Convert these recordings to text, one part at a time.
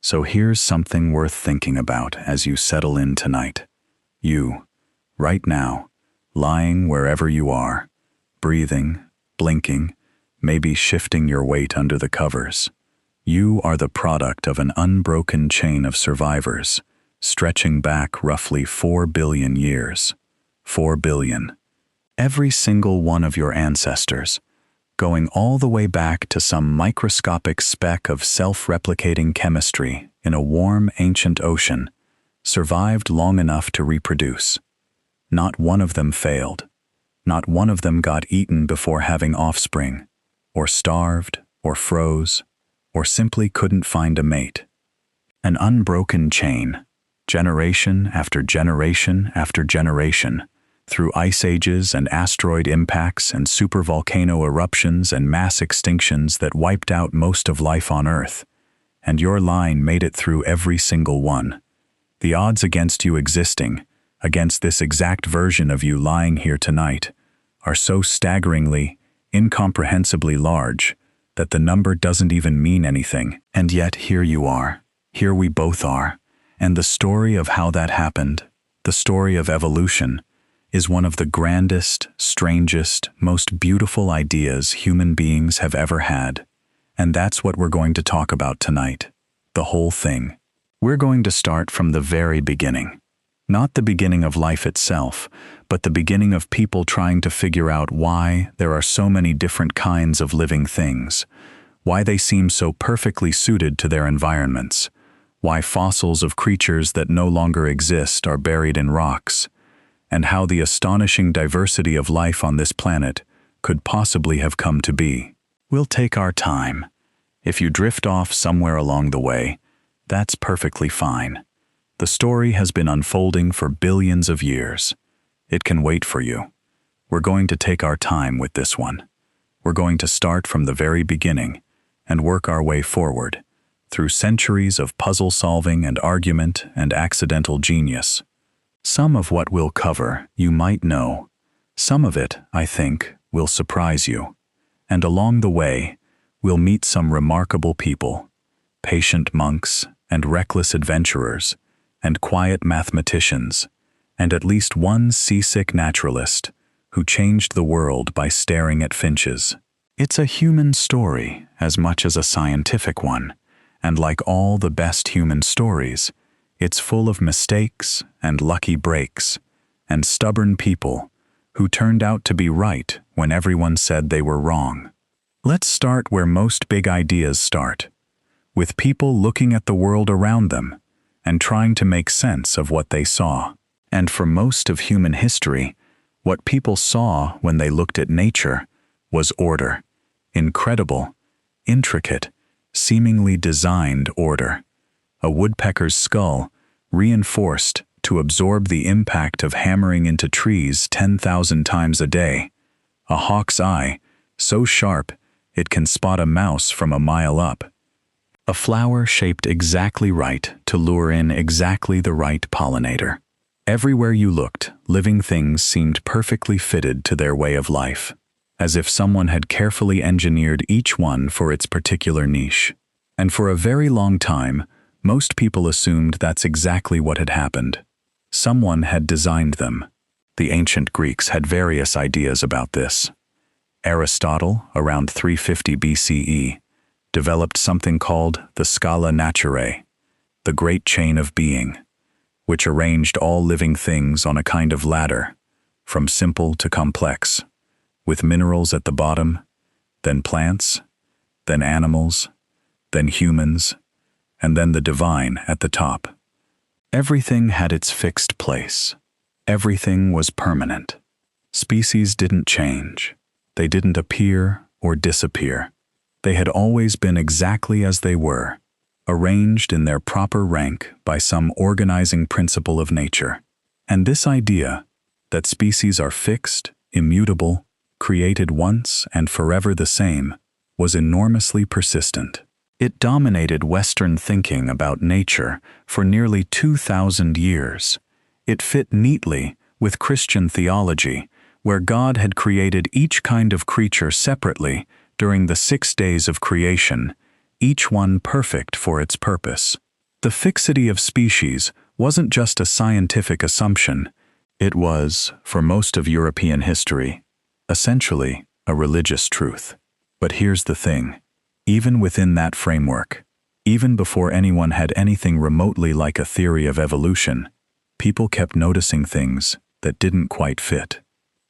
So here's something worth thinking about as you settle in tonight. You, right now, lying wherever you are, breathing, blinking, maybe shifting your weight under the covers. You are the product of an unbroken chain of survivors, stretching back roughly 4 billion years. 4 billion. Every single one of your ancestors, going all the way back to some microscopic speck of self-replicating chemistry in a warm, ancient ocean, survived long enough to reproduce. Not one of them failed. Not one of them got eaten before having offspring, or starved, or froze, or simply couldn't find a mate. An unbroken chain, generation after generation after generation, through ice ages and asteroid impacts and supervolcano eruptions and mass extinctions that wiped out most of life on Earth, and your line made it through every single one. The odds against you existing, against this exact version of you lying here tonight, are so staggeringly, incomprehensibly large that the number doesn't even mean anything. And yet here you are, here we both are, and the story of how that happened, the story of evolution, is one of the grandest, strangest, most beautiful ideas human beings have ever had. And that's what we're going to talk about tonight. The whole thing. We're going to start from the very beginning. Not the beginning of life itself, but the beginning of people trying to figure out why there are so many different kinds of living things, why they seem so perfectly suited to their environments, why fossils of creatures that no longer exist are buried in rocks, and how the astonishing diversity of life on this planet could possibly have come to be. We'll take our time. If you drift off somewhere along the way, that's perfectly fine. The story has been unfolding for billions of years. It can wait for you. We're going to take our time with this one. We're going to start from the very beginning and work our way forward, through centuries of puzzle solving and argument and accidental genius. Some of what we'll cover you might know. Some of it, I think, will surprise you. And along the way, we'll meet some remarkable people, patient monks and reckless adventurers, and quiet mathematicians, and at least one seasick naturalist who changed the world by staring at finches. It's a human story as much as a scientific one, and like all the best human stories, it's full of mistakes and lucky breaks, and stubborn people who turned out to be right when everyone said they were wrong. Let's start where most big ideas start, with people looking at the world around them and trying to make sense of what they saw. And for most of human history, what people saw when they looked at nature was order. Incredible, intricate, seemingly designed order. A woodpecker's skull, reinforced to absorb the impact of hammering into trees 10,000 times a day. A hawk's eye, so sharp it can spot a mouse from a mile up. A flower shaped exactly right to lure in exactly the right pollinator. Everywhere you looked, living things seemed perfectly fitted to their way of life, as if someone had carefully engineered each one for its particular niche. And for a very long time, most people assumed that's exactly what had happened. Someone had designed them. The ancient Greeks had various ideas about this. Aristotle, around 350 BCE, developed something called the Scala Naturae, the great chain of being, which arranged all living things on a kind of ladder, from simple to complex, with minerals at the bottom, then plants, then animals, then humans, and then the divine at the top. Everything had its fixed place. Everything was permanent. Species didn't change. They didn't appear or disappear. They had always been exactly as they were, arranged in their proper rank by some organizing principle of nature. And this idea, that species are fixed, immutable, created once and forever the same, was enormously persistent. It dominated Western thinking about nature for nearly 2,000 years. It fit neatly with Christian theology, where God had created each kind of creature separately during the 6 days of creation, each one perfect for its purpose. The fixity of species wasn't just a scientific assumption, it was, for most of European history, essentially a religious truth. But here's the thing, even within that framework, even before anyone had anything remotely like a theory of evolution, people kept noticing things that didn't quite fit.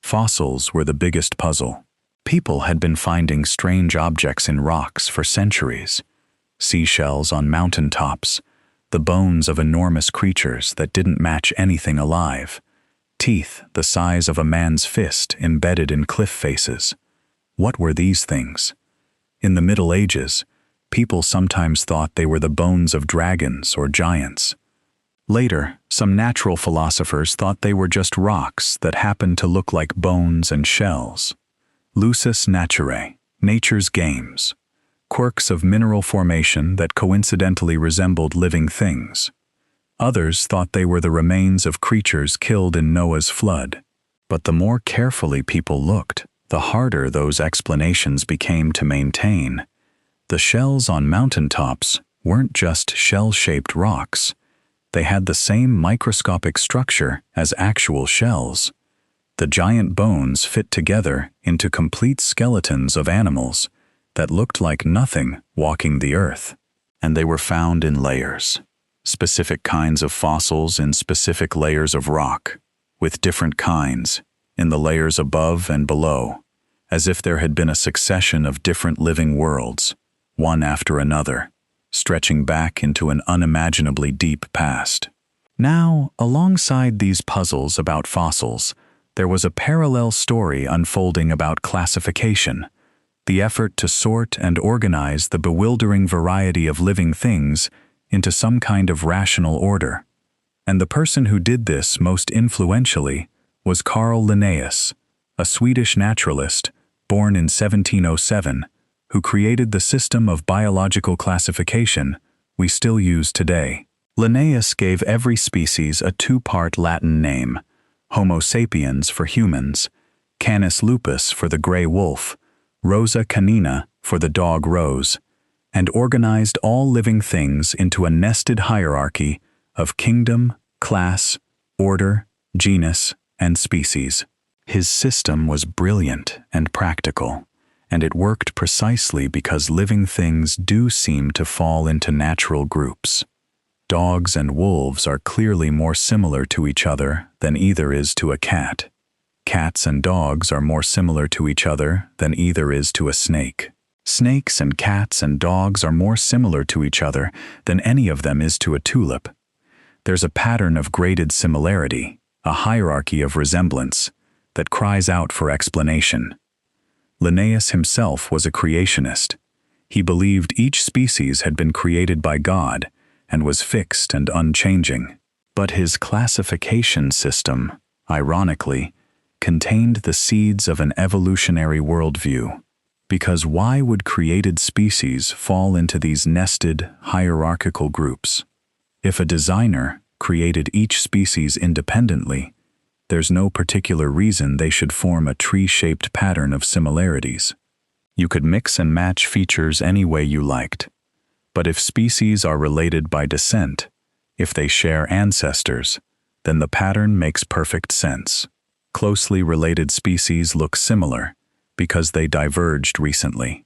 Fossils were the biggest puzzle. People had been finding strange objects in rocks for centuries. Seashells on mountain tops, the bones of enormous creatures that didn't match anything alive, teeth the size of a man's fist embedded in cliff faces. What were these things? In the Middle Ages, people sometimes thought they were the bones of dragons or giants. Later, some natural philosophers thought they were just rocks that happened to look like bones and shells. Lusus naturae, nature's games, quirks of mineral formation that coincidentally resembled living things. Others thought they were the remains of creatures killed in Noah's flood. But the more carefully people looked, the harder those explanations became to maintain. The shells on mountaintops weren't just shell-shaped rocks. They had the same microscopic structure as actual shells. The giant bones fit together into complete skeletons of animals that looked like nothing walking the earth. And they were found in layers. Specific kinds of fossils in specific layers of rock, with different kinds, in the layers above and below, as if there had been a succession of different living worlds, one after another, stretching back into an unimaginably deep past. Now, alongside these puzzles about fossils, there was a parallel story unfolding about classification, the effort to sort and organize the bewildering variety of living things into some kind of rational order. And the person who did this most influentially was Carl Linnaeus, a Swedish naturalist born in 1707, who created the system of biological classification we still use today. Linnaeus gave every species a two-part Latin name, Homo sapiens for humans, Canis lupus for the gray wolf, Rosa canina for the dog Rose, and organized all living things into a nested hierarchy of kingdom, class, order, genus, and species. His system was brilliant and practical, and it worked precisely because living things do seem to fall into natural groups. Dogs and wolves are clearly more similar to each other than either is to a cat. Cats and dogs are more similar to each other than either is to a snake. Snakes and cats and dogs are more similar to each other than any of them is to a tulip. There's a pattern of graded similarity, a hierarchy of resemblance, that cries out for explanation. Linnaeus himself was a creationist. He believed each species had been created by God and was fixed and unchanging. But his classification system, ironically, contained the seeds of an evolutionary worldview. Because why would created species fall into these nested, hierarchical groups? If a designer created each species independently, there's no particular reason they should form a tree-shaped pattern of similarities. You could mix and match features any way you liked. But if species are related by descent, if they share ancestors, then the pattern makes perfect sense. Closely related species look similar because they diverged recently.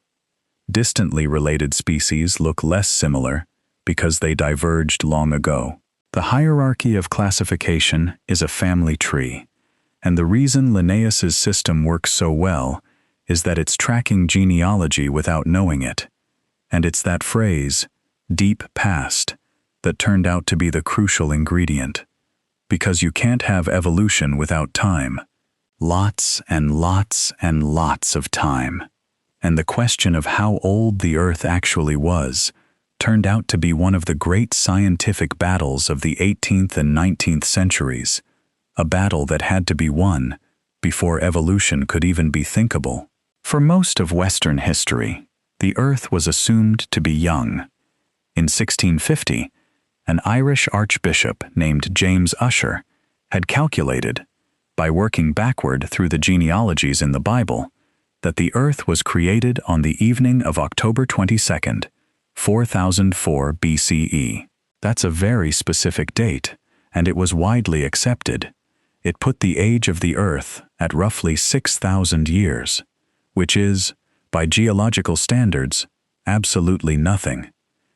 Distantly related species look less similar because they diverged long ago. The hierarchy of classification is a family tree, and the reason Linnaeus's system works so well is that it's tracking genealogy without knowing it. And it's that phrase, deep past, that turned out to be the crucial ingredient. Because you can't have evolution without time. Lots and lots and lots of time. And the question of how old the Earth actually was turned out to be one of the great scientific battles of the 18th and 19th centuries, a battle that had to be won before evolution could even be thinkable. For most of Western history, the Earth was assumed to be young. In 1650, an Irish archbishop named James Ussher had calculated, by working backward through the genealogies in the Bible, that the Earth was created on the evening of October 22nd, 4004 BCE. That's a very specific date, and it was widely accepted. It put the age of the Earth at roughly 6,000 years, which is, by geological standards, absolutely nothing.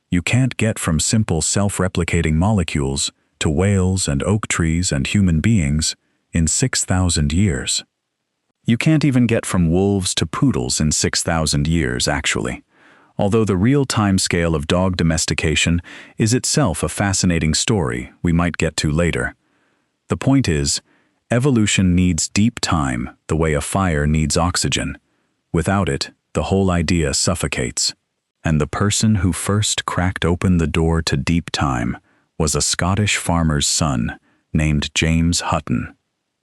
You can't get from simple self-replicating molecules to whales and oak trees and human beings in 6,000 years. You can't even get from wolves to poodles in 6,000 years, actually, although the real timescale of dog domestication is itself a fascinating story we might get to later. The point is, evolution needs deep time the way a fire needs oxygen. Without it, the whole idea suffocates. And the person who first cracked open the door to deep time was a Scottish farmer's son named James Hutton.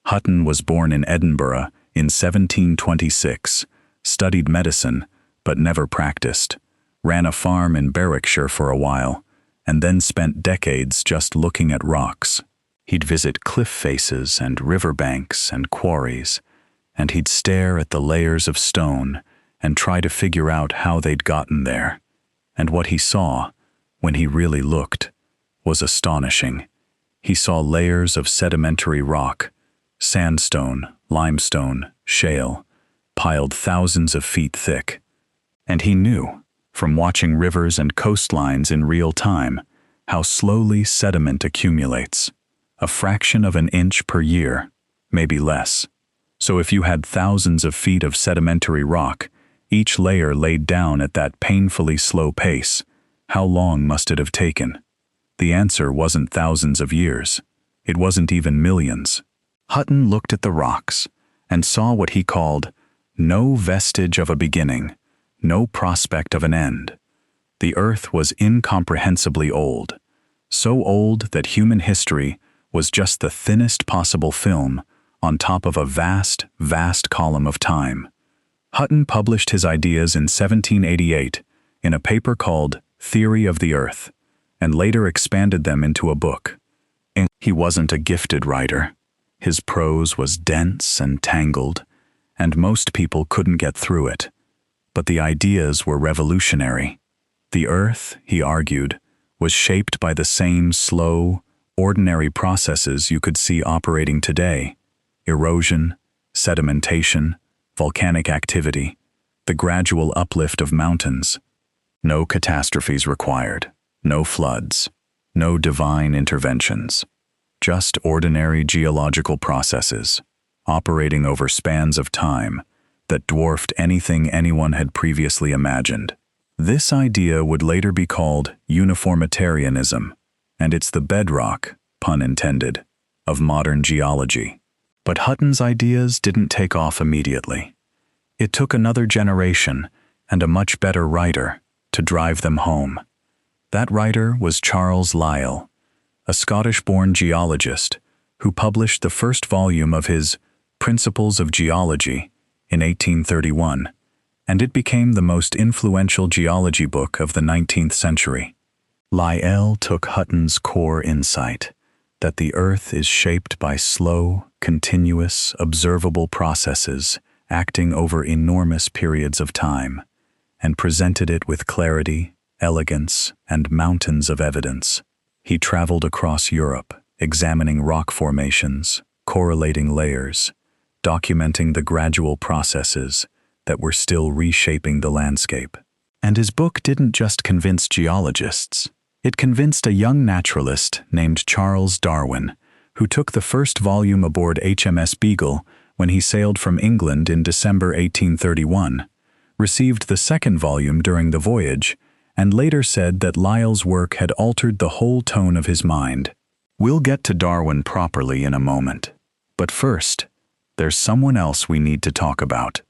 Hutton was born in Edinburgh in 1726, studied medicine, but never practiced, ran a farm in Berwickshire for a while, and then spent decades just looking at rocks. He'd visit cliff faces and river banks and quarries, and he'd stare at the layers of stone and try to figure out how they'd gotten there. And what he saw, when he really looked, was astonishing. He saw layers of sedimentary rock, sandstone, limestone, shale, piled thousands of feet thick. And he knew, from watching rivers and coastlines in real time, how slowly sediment accumulates. A fraction of an inch per year, maybe less. So if you had thousands of feet of sedimentary rock, each layer laid down at that painfully slow pace, how long must it have taken? The answer wasn't thousands of years. It wasn't even millions. Hutton looked at the rocks and saw what he called no vestige of a beginning, no prospect of an end. The Earth was incomprehensibly old, so old that human history was just the thinnest possible film on top of a vast, vast column of time. Hutton published his ideas in 1788 in a paper called Theory of the Earth, and later expanded them into a book. He wasn't a gifted writer. His prose was dense and tangled, and most people couldn't get through it. But the ideas were revolutionary. The Earth, he argued, was shaped by the same slow, ordinary processes you could see operating today: erosion, sedimentation, volcanic activity, the gradual uplift of mountains. No catastrophes required, no floods, no divine interventions. Just ordinary geological processes, operating over spans of time that dwarfed anything anyone had previously imagined. This idea would later be called uniformitarianism, and it's the bedrock, pun intended, of modern geology. But Hutton's ideas didn't take off immediately. It took another generation and a much better writer to drive them home. That writer was Charles Lyell, a Scottish-born geologist who published the first volume of his Principles of Geology in 1831, and it became the most influential geology book of the 19th century. Lyell took Hutton's core insight, that the Earth is shaped by slow, continuous, observable processes acting over enormous periods of time, and presented it with clarity, elegance, and mountains of evidence. He traveled across Europe, examining rock formations, correlating layers, documenting the gradual processes that were still reshaping the landscape. And his book didn't just convince geologists. It convinced a young naturalist named Charles Darwin, who took the first volume aboard HMS Beagle when he sailed from England in December 1831, received the second volume during the voyage, and later said that Lyell's work had altered the whole tone of his mind. We'll get to Darwin properly in a moment. But first, there's someone else we need to talk about.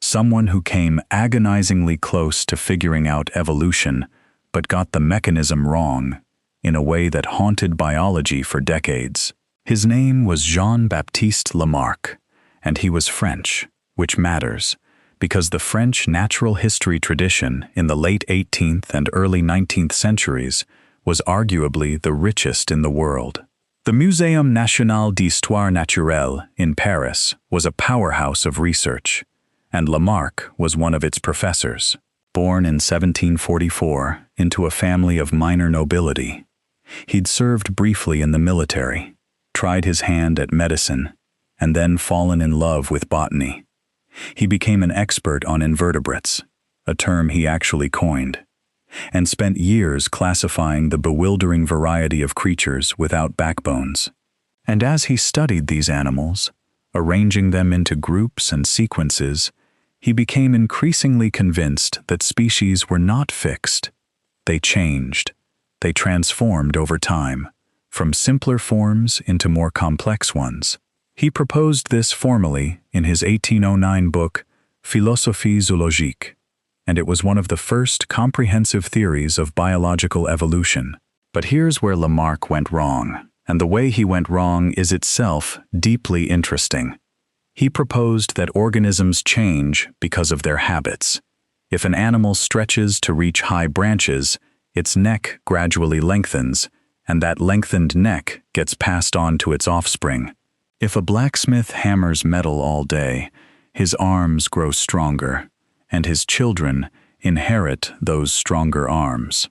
Someone who came agonizingly close to figuring out evolution, but got the mechanism wrong, in a way that haunted biology for decades. His name was Jean-Baptiste Lamarck, and he was French, which matters, because the French natural history tradition in the late 18th and early 19th centuries was arguably the richest in the world. The Muséum National d'Histoire Naturelle in Paris was a powerhouse of research, and Lamarck was one of its professors. Born in 1744 into a family of minor nobility, He'd served briefly in the military, tried his hand at medicine, and then fallen in love with botany. He became an expert on invertebrates, a term he actually coined, and spent years classifying the bewildering variety of creatures without backbones. And as he studied these animals, arranging them into groups and sequences, he became increasingly convinced that species were not fixed. They changed. They transformed over time, from simpler forms into more complex ones. He proposed this formally in his 1809 book, Philosophie zoologique, and it was one of the first comprehensive theories of biological evolution. But here's where Lamarck went wrong, and the way he went wrong is itself deeply interesting. He proposed that organisms change because of their habits. If an animal stretches to reach high branches, its neck gradually lengthens, and that lengthened neck gets passed on to its offspring. If a blacksmith hammers metal all day, his arms grow stronger, and his children inherit those stronger arms.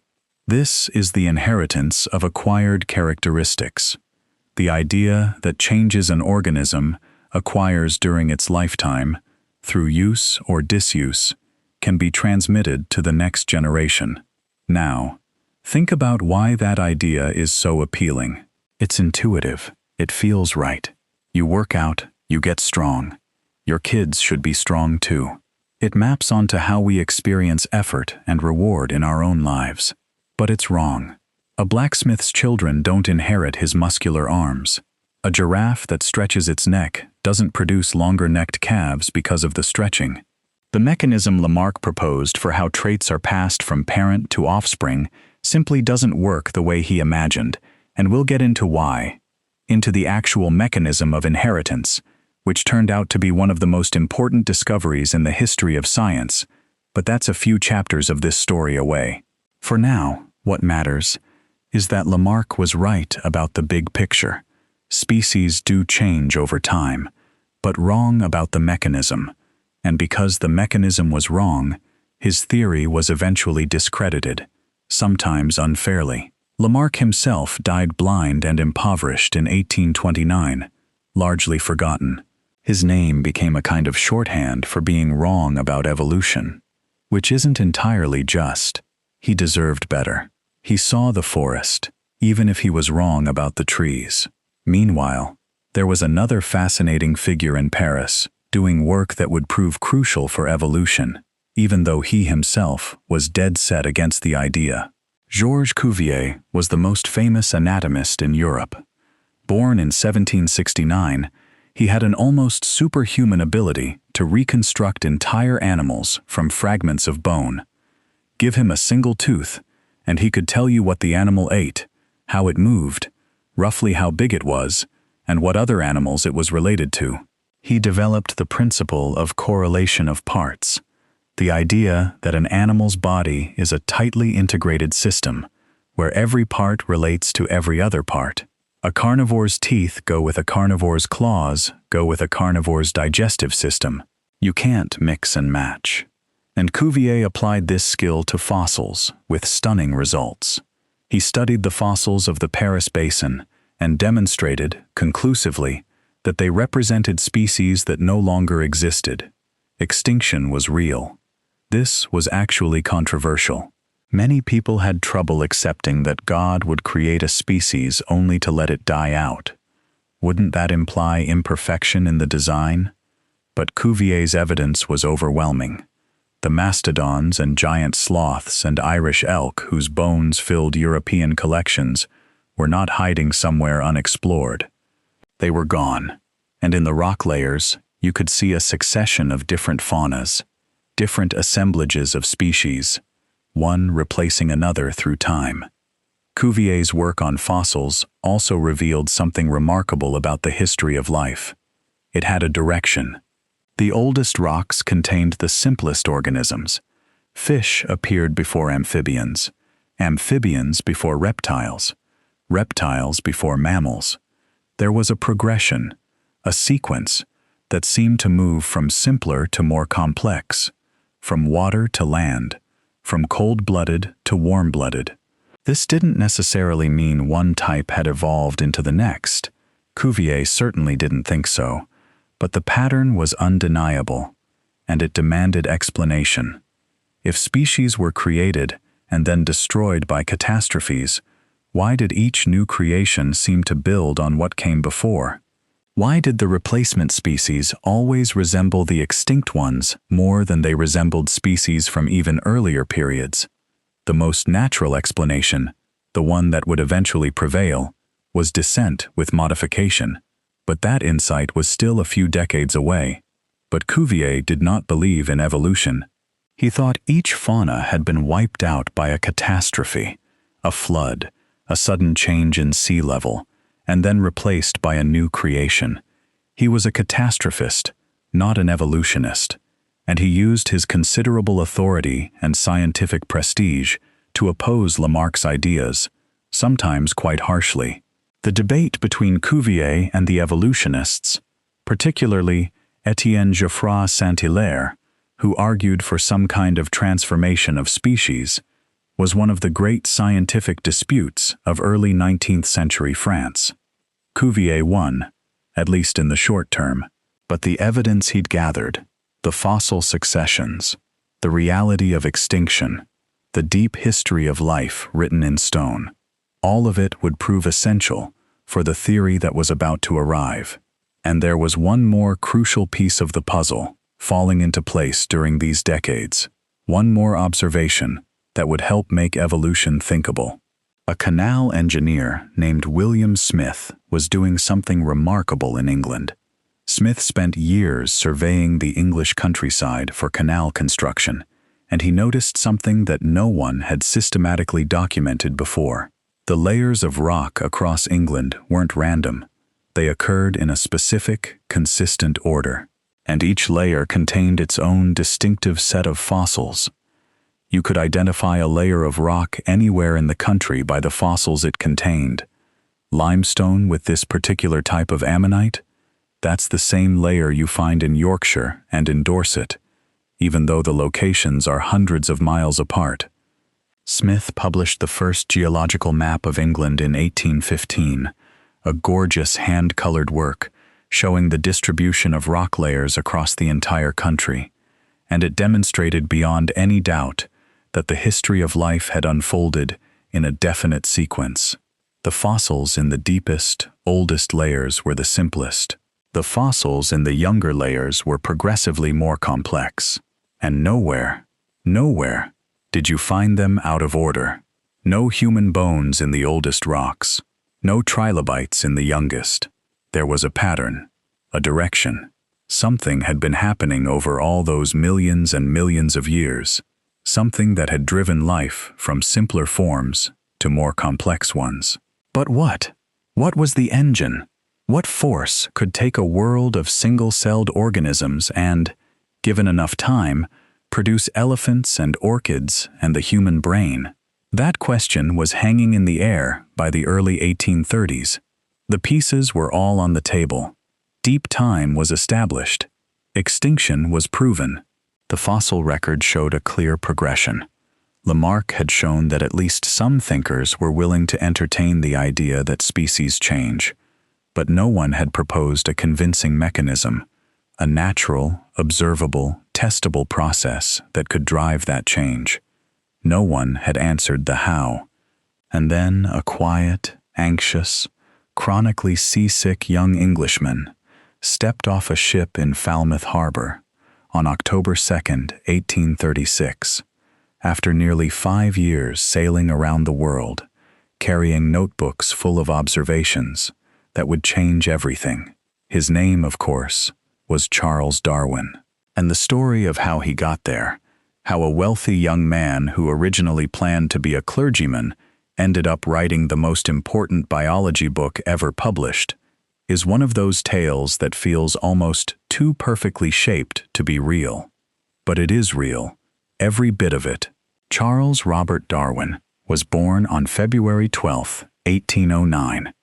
This is the inheritance of acquired characteristics. The idea that changes an organism acquires during its lifetime, through use or disuse, can be transmitted to the next generation. Now, think about why that idea is so appealing. It's intuitive. It feels right. You work out, you get strong. Your kids should be strong too. It maps onto how we experience effort and reward in our own lives. But it's wrong. A blacksmith's children don't inherit his muscular arms. A giraffe that stretches its neck doesn't produce longer-necked calves because of the stretching. The mechanism Lamarck proposed for how traits are passed from parent to offspring simply doesn't work the way he imagined, and we'll get into why. Into the actual mechanism of inheritance, which turned out to be one of the most important discoveries in the history of science, but that's a few chapters of this story away. For now, what matters is that Lamarck was right about the big picture. Species do change over time, but wrong about the mechanism. And because the mechanism was wrong, his theory was eventually discredited, sometimes unfairly. Lamarck himself died blind and impoverished in 1829, largely forgotten. His name became a kind of shorthand for being wrong about evolution, which isn't entirely just. He deserved better. He saw the forest, even if he was wrong about the trees. Meanwhile, there was another fascinating figure in Paris, doing work that would prove crucial for evolution, even though he himself was dead set against the idea. Georges Cuvier was the most famous anatomist in Europe. Born in 1769, he had an almost superhuman ability to reconstruct entire animals from fragments of bone. Give him a single tooth, and he could tell you what the animal ate, how it moved, roughly how big it was, and what other animals it was related to. He developed the principle of correlation of parts, the idea that an animal's body is a tightly integrated system, where every part relates to every other part. A carnivore's teeth go with a carnivore's claws, go with a carnivore's digestive system. You can't mix and match. And Cuvier applied this skill to fossils, with stunning results. He studied the fossils of the Paris Basin and demonstrated, conclusively, that they represented species that no longer existed. Extinction was real. This was actually controversial. Many people had trouble accepting that God would create a species only to let it die out. Wouldn't that imply imperfection in the design? But Cuvier's evidence was overwhelming. The mastodons and giant sloths and Irish elk whose bones filled European collections were not hiding somewhere unexplored. They were gone, and in the rock layers you could see a succession of different faunas, different assemblages of species, one replacing another through time. Cuvier's work on fossils also revealed something remarkable about the history of life. It had a direction. The oldest rocks contained the simplest organisms. Fish appeared before amphibians, amphibians before reptiles, reptiles before mammals. There was a progression, a sequence, that seemed to move from simpler to more complex, from water to land, from cold-blooded to warm-blooded. This didn't necessarily mean one type had evolved into the next. Cuvier certainly didn't think so, but the pattern was undeniable, and it demanded explanation. If species were created and then destroyed by catastrophes, why did each new creation seem to build on what came before? Why did the replacement species always resemble the extinct ones more than they resembled species from even earlier periods? The most natural explanation, the one that would eventually prevail, was descent with modification, but that insight was still a few decades away. But Cuvier did not believe in evolution. He thought each fauna had been wiped out by a catastrophe, a flood, a sudden change in sea level, and then replaced by a new creation. He was a catastrophist, not an evolutionist, and he used his considerable authority and scientific prestige to oppose Lamarck's ideas, sometimes quite harshly. The debate between Cuvier and the evolutionists, particularly Étienne Geoffroy Saint-Hilaire, who argued for some kind of transformation of species, was one of the great scientific disputes of early 19th century France. Cuvier won, at least in the short term, but the evidence he'd gathered, the fossil successions, the reality of extinction, the deep history of life written in stone, all of it would prove essential for the theory that was about to arrive. And there was one more crucial piece of the puzzle falling into place during these decades, one more observation that would help make evolution thinkable. A canal engineer named William Smith was doing something remarkable in England. Smith spent years surveying the English countryside for canal construction, and he noticed something that no one had systematically documented before. The layers of rock across England weren't random. They occurred in a specific, consistent order, and each layer contained its own distinctive set of fossils. You could identify a layer of rock anywhere in the country by the fossils it contained. Limestone with this particular type of ammonite? That's the same layer you find in Yorkshire and in Dorset, even though the locations are hundreds of miles apart. Smith published the first geological map of England in 1815, a gorgeous hand-colored work showing the distribution of rock layers across the entire country, and it demonstrated beyond any doubt that the history of life had unfolded in a definite sequence. The fossils in the deepest, oldest layers were the simplest. The fossils in the younger layers were progressively more complex. And nowhere did you find them out of order. No human bones in the oldest rocks. No trilobites in the youngest. There was a pattern, a direction. Something had been happening over all those millions and millions of years. Something that had driven life from simpler forms to more complex ones. But what? What was the engine? What force could take a world of single-celled organisms and, given enough time, produce elephants and orchids and the human brain? That question was hanging in the air by the early 1830s. The pieces were all on the table. Deep time was established. Extinction was proven. The fossil record showed a clear progression. Lamarck had shown that at least some thinkers were willing to entertain the idea that species change, but no one had proposed a convincing mechanism, a natural, observable, testable process that could drive that change. No one had answered the how. And then a quiet, anxious, chronically seasick young Englishman stepped off a ship in Falmouth Harbor on October 2nd, 1836, after nearly 5 years sailing around the world, carrying notebooks full of observations that would change everything. His name, of course, was Charles Darwin. And the story of how he got there, how a wealthy young man who originally planned to be a clergyman ended up writing the most important biology book ever published, is one of those tales that feels almost too perfectly shaped to be real. But it is real, every bit of it. Charles Robert Darwin was born on February 12, 1809,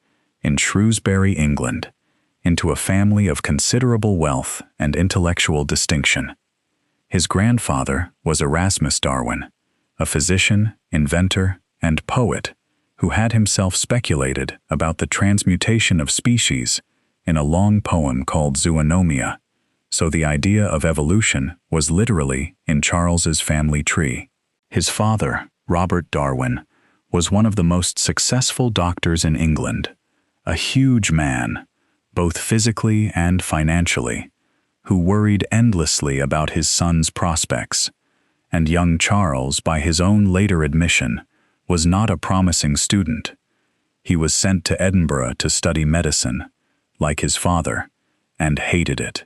in Shrewsbury, England, into a family of considerable wealth and intellectual distinction. His grandfather was Erasmus Darwin, a physician, inventor, and poet who had himself speculated about the transmutation of species in a long poem called Zoonomia, so the idea of evolution was literally in Charles's family tree. His father, Robert Darwin, was one of the most successful doctors in England, a huge man, both physically and financially, who worried endlessly about his son's prospects, and young Charles, by his own later admission, was not a promising student. He was sent to Edinburgh to study medicine, like his father, and hated it.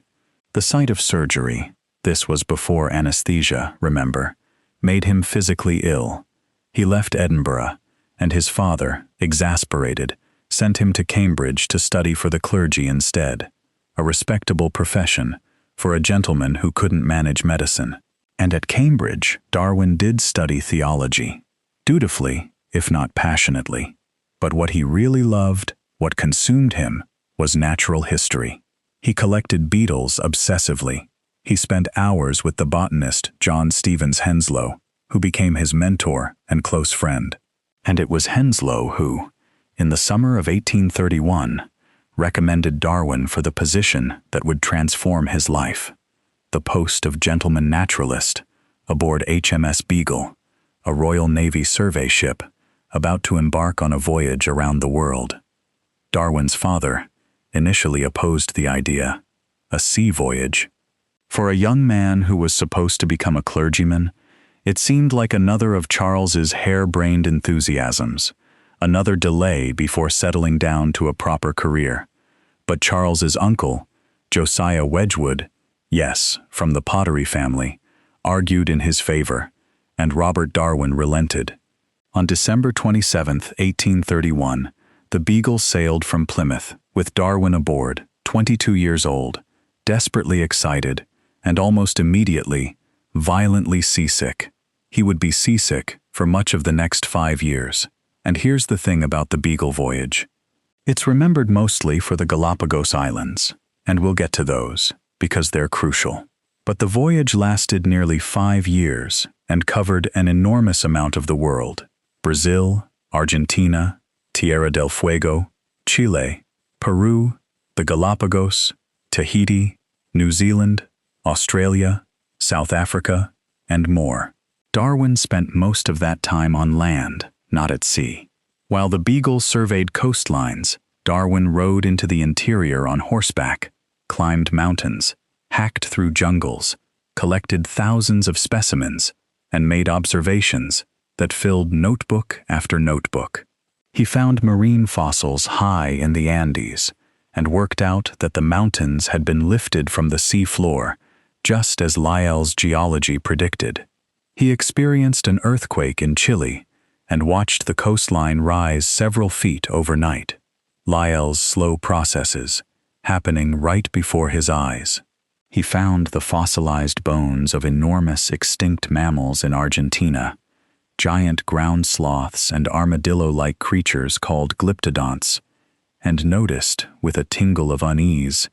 The sight of surgery, this was before anesthesia, remember, made him physically ill. He left Edinburgh, and his father, exasperated, sent him to Cambridge to study for the clergy instead, a respectable profession for a gentleman who couldn't manage medicine. And at Cambridge, Darwin did study theology, dutifully, if not passionately. But what he really loved, what consumed him, was natural history. He collected beetles obsessively. He spent hours with the botanist John Stevens Henslow, who became his mentor and close friend. And it was Henslow who, in the summer of 1831, recommended Darwin for the position that would transform his life, the post of gentleman naturalist aboard HMS Beagle, a Royal Navy survey ship about to embark on a voyage around the world. Darwin's father initially opposed the idea, a sea voyage. For a young man who was supposed to become a clergyman, it seemed like another of Charles's harebrained enthusiasms, another delay before settling down to a proper career. But Charles's uncle, Josiah Wedgwood, yes, from the Pottery family, argued in his favor, and Robert Darwin relented. On December 27, 1831, the Beagle sailed from Plymouth, with Darwin aboard, 22 years old, desperately excited, and almost immediately, violently seasick. He would be seasick for much of the next 5 years. And here's the thing about the Beagle voyage. It's remembered mostly for the Galapagos Islands, and we'll get to those, because they're crucial. But the voyage lasted nearly 5 years and covered an enormous amount of the world: Brazil, Argentina, Tierra del Fuego, Chile, Peru, the Galapagos, Tahiti, New Zealand, Australia, South Africa, and more. Darwin spent most of that time on land, not at sea. While the Beagle surveyed coastlines, Darwin rode into the interior on horseback, climbed mountains, hacked through jungles, collected thousands of specimens, and made observations that filled notebook after notebook. He found marine fossils high in the Andes and worked out that the mountains had been lifted from the sea floor, just as Lyell's geology predicted. He experienced an earthquake in Chile and watched the coastline rise several feet overnight. Lyell's slow processes, happening right before his eyes. He found the fossilized bones of enormous extinct mammals in Argentina, giant ground sloths and armadillo-like creatures called glyptodonts, and noticed, with a tingle of unease,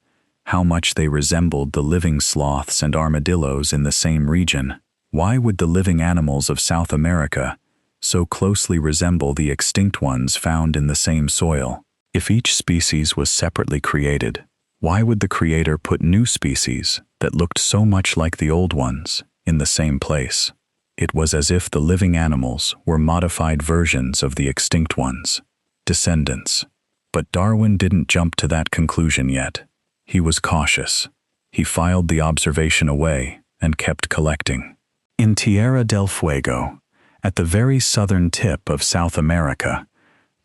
how much they resembled the living sloths and armadillos in the same region. Why would the living animals of South America so closely resemble the extinct ones found in the same soil? If each species was separately created, why would the Creator put new species that looked so much like the old ones in the same place? It was as if the living animals were modified versions of the extinct ones, descendants. But Darwin didn't jump to that conclusion yet. He was cautious. He filed the observation away and kept collecting. In Tierra del Fuego, at the very southern tip of South America,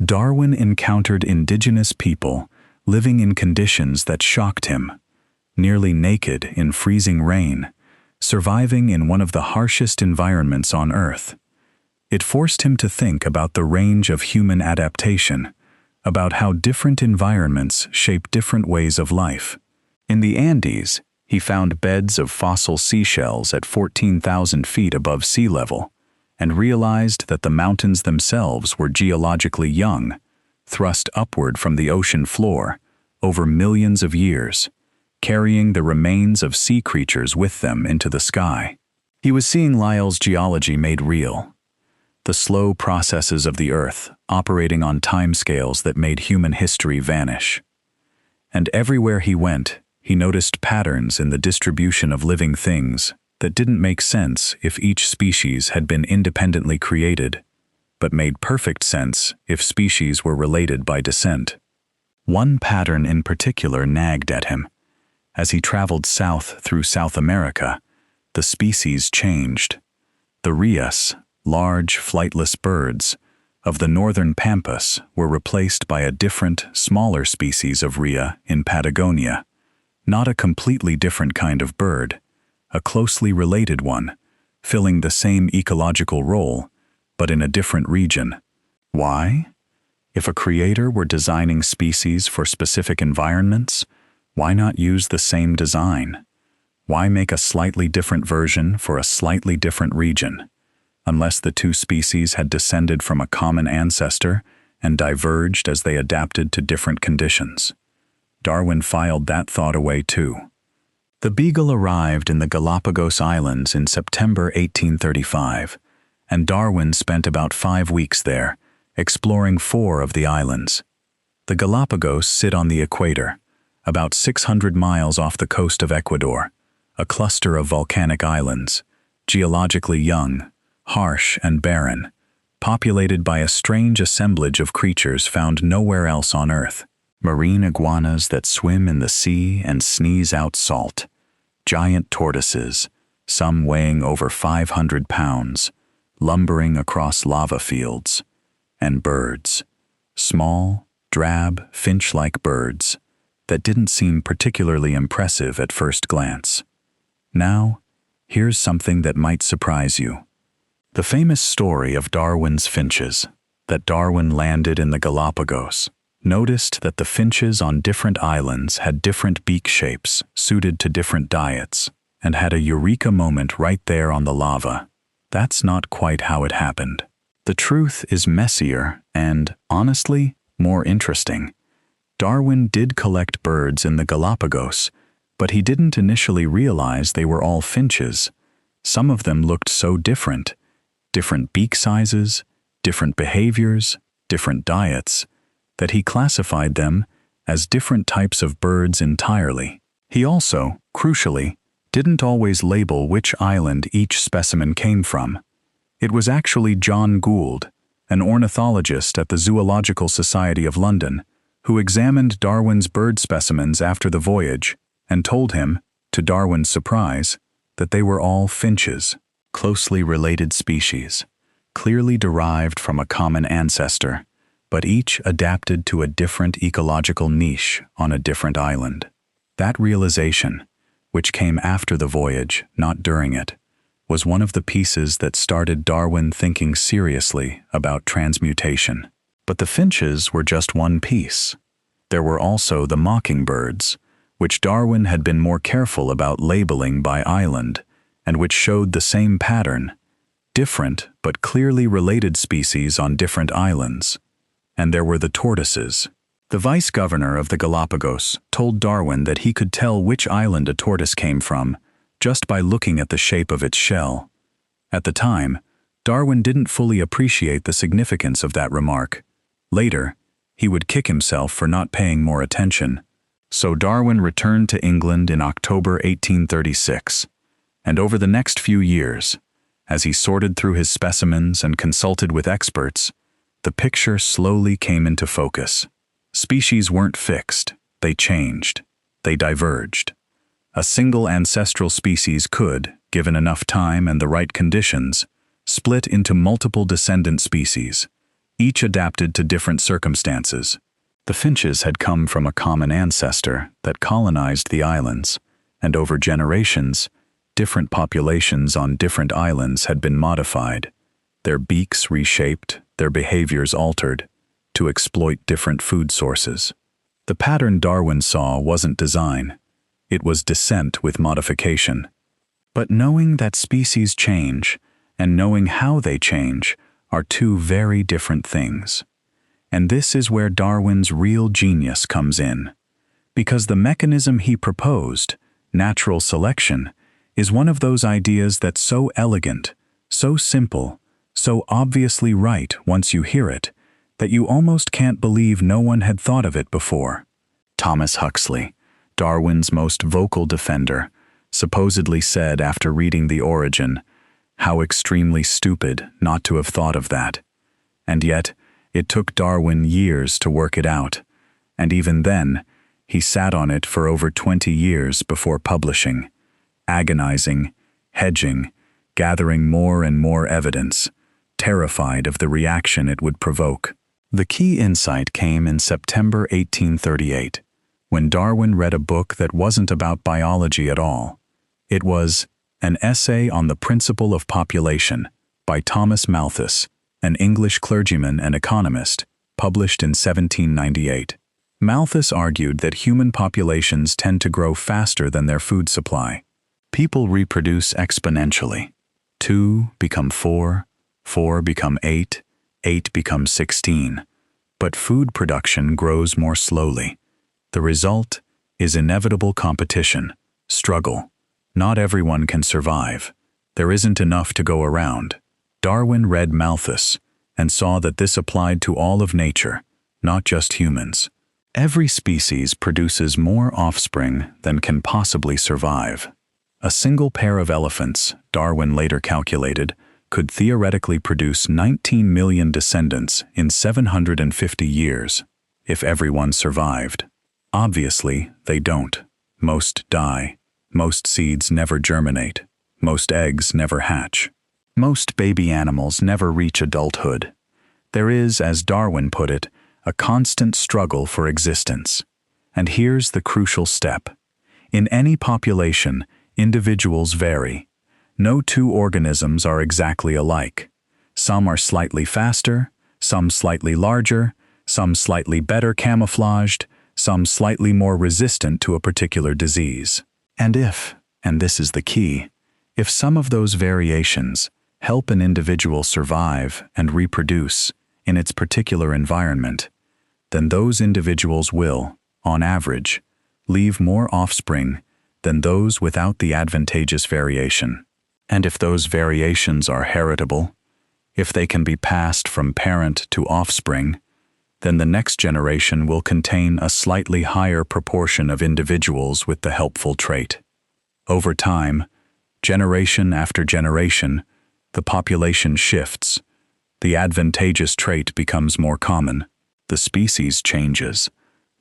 Darwin encountered indigenous people living in conditions that shocked him, nearly naked in freezing rain, surviving in one of the harshest environments on Earth. It forced him to think about the range of human adaptation, about how different environments shape different ways of life. In the Andes, he found beds of fossil seashells at 14,000 feet above sea level, and realized that the mountains themselves were geologically young, thrust upward from the ocean floor over millions of years, carrying the remains of sea creatures with them into the sky. He was seeing Lyell's geology made real. the slow processes of the earth operating on timescales that made human history vanish. And everywhere he went, he noticed patterns in the distribution of living things that didn't make sense if each species had been independently created, but made perfect sense if species were related by descent. One pattern in particular nagged at him. As he traveled south through South America, the species changed. The rheas, large, flightless birds, of the northern pampas were replaced by a different, smaller species of rhea in Patagonia. Not a completely different kind of bird, a closely related one, filling the same ecological role, but in a different region. Why? If a creator were designing species for specific environments, why not use the same design? Why make a slightly different version for a slightly different region? Unless the two species had descended from a common ancestor and diverged as they adapted to different conditions. Darwin filed that thought away too. The Beagle arrived in the Galapagos Islands in September 1835, and Darwin spent about 5 weeks there, exploring 4 of the islands. The Galapagos sit on the equator, about 600 miles off the coast of Ecuador, a cluster of volcanic islands, geologically young, harsh and barren, populated by a strange assemblage of creatures found nowhere else on Earth. Marine iguanas that swim in the sea and sneeze out salt, giant tortoises, some weighing over 500 pounds, lumbering across lava fields, and birds, small, drab, finch-like birds that didn't seem particularly impressive at first glance. Now, here's something that might surprise you. The famous story of Darwin's finches, that Darwin landed in the Galapagos, noticed that the finches on different islands had different beak shapes suited to different diets, and had a eureka moment right there on the lava. That's not quite how it happened. The truth is messier and, honestly, more interesting. Darwin did collect birds in the Galapagos, but he didn't initially realize they were all finches. Some of them looked so different beak sizes, different behaviors, different diets, that he classified them as different types of birds entirely. He also, crucially, didn't always label which island each specimen came from. It was actually John Gould, an ornithologist at the Zoological Society of London, who examined Darwin's bird specimens after the voyage and told him, to Darwin's surprise, that they were all finches, closely related species, clearly derived from a common ancestor, but each adapted to a different ecological niche on a different island. That realization, which came after the voyage, not during it, was one of the pieces that started Darwin thinking seriously about transmutation. But the finches were just one piece. There were also the mockingbirds, which Darwin had been more careful about labeling by island, and which showed the same pattern, different but clearly related species on different islands. And there were the tortoises. The vice-governor of the Galapagos told Darwin that he could tell which island a tortoise came from just by looking at the shape of its shell. At the time, Darwin didn't fully appreciate the significance of that remark. Later, he would kick himself for not paying more attention. So Darwin returned to England in October 1836, and over the next few years, as he sorted through his specimens and consulted with experts, the picture slowly came into focus. Species weren't fixed, they changed, they diverged. A single ancestral species could, given enough time and the right conditions, split into multiple descendant species, each adapted to different circumstances. The finches had come from a common ancestor that colonized the islands, and over generations, different populations on different islands had been modified, their beaks reshaped, their behaviors altered, to exploit different food sources. The pattern Darwin saw wasn't design, it was descent with modification. But knowing that species change and knowing how they change are two very different things. And this is where Darwin's real genius comes in, because the mechanism he proposed, natural selection, is one of those ideas that's so elegant, so simple, So obviously right once you hear it, that you almost can't believe no one had thought of it before. Thomas Huxley, Darwin's most vocal defender, supposedly said after reading The Origin, "How extremely stupid not to have thought of that." And yet, it took Darwin years to work it out, and even then, he sat on it for over 20 years before publishing, agonizing, hedging, gathering more and more evidence, terrified of the reaction it would provoke. The key insight came in September 1838, when Darwin read a book that wasn't about biology at all. It was An Essay on the Principle of Population by Thomas Malthus, an English clergyman and economist, published in 1798. Malthus argued that human populations tend to grow faster than their food supply. People reproduce exponentially. 2 become 4, 4 become 8, 8 become 16. But food production grows more slowly. The result is inevitable competition, struggle. Not everyone can survive. There isn't enough to go around. Darwin read Malthus and saw that this applied to all of nature, not just humans. Every species produces more offspring than can possibly survive. A single pair of elephants, Darwin later calculated, could theoretically produce 19 million descendants in 750 years, if everyone survived. Obviously, they don't. Most die. Most seeds never germinate. Most eggs never hatch. Most baby animals never reach adulthood. There is, as Darwin put it, a constant struggle for existence. And here's the crucial step. In any population, individuals vary. No two organisms are exactly alike. Some are slightly faster, some slightly larger, some slightly better camouflaged, some slightly more resistant to a particular disease. And this is the key, if some of those variations help an individual survive and reproduce in its particular environment, then those individuals will, on average, leave more offspring than those without the advantageous variation. And if those variations are heritable, if they can be passed from parent to offspring, then the next generation will contain a slightly higher proportion of individuals with the helpful trait. Over time, generation after generation, the population shifts. The advantageous trait becomes more common. The species changes,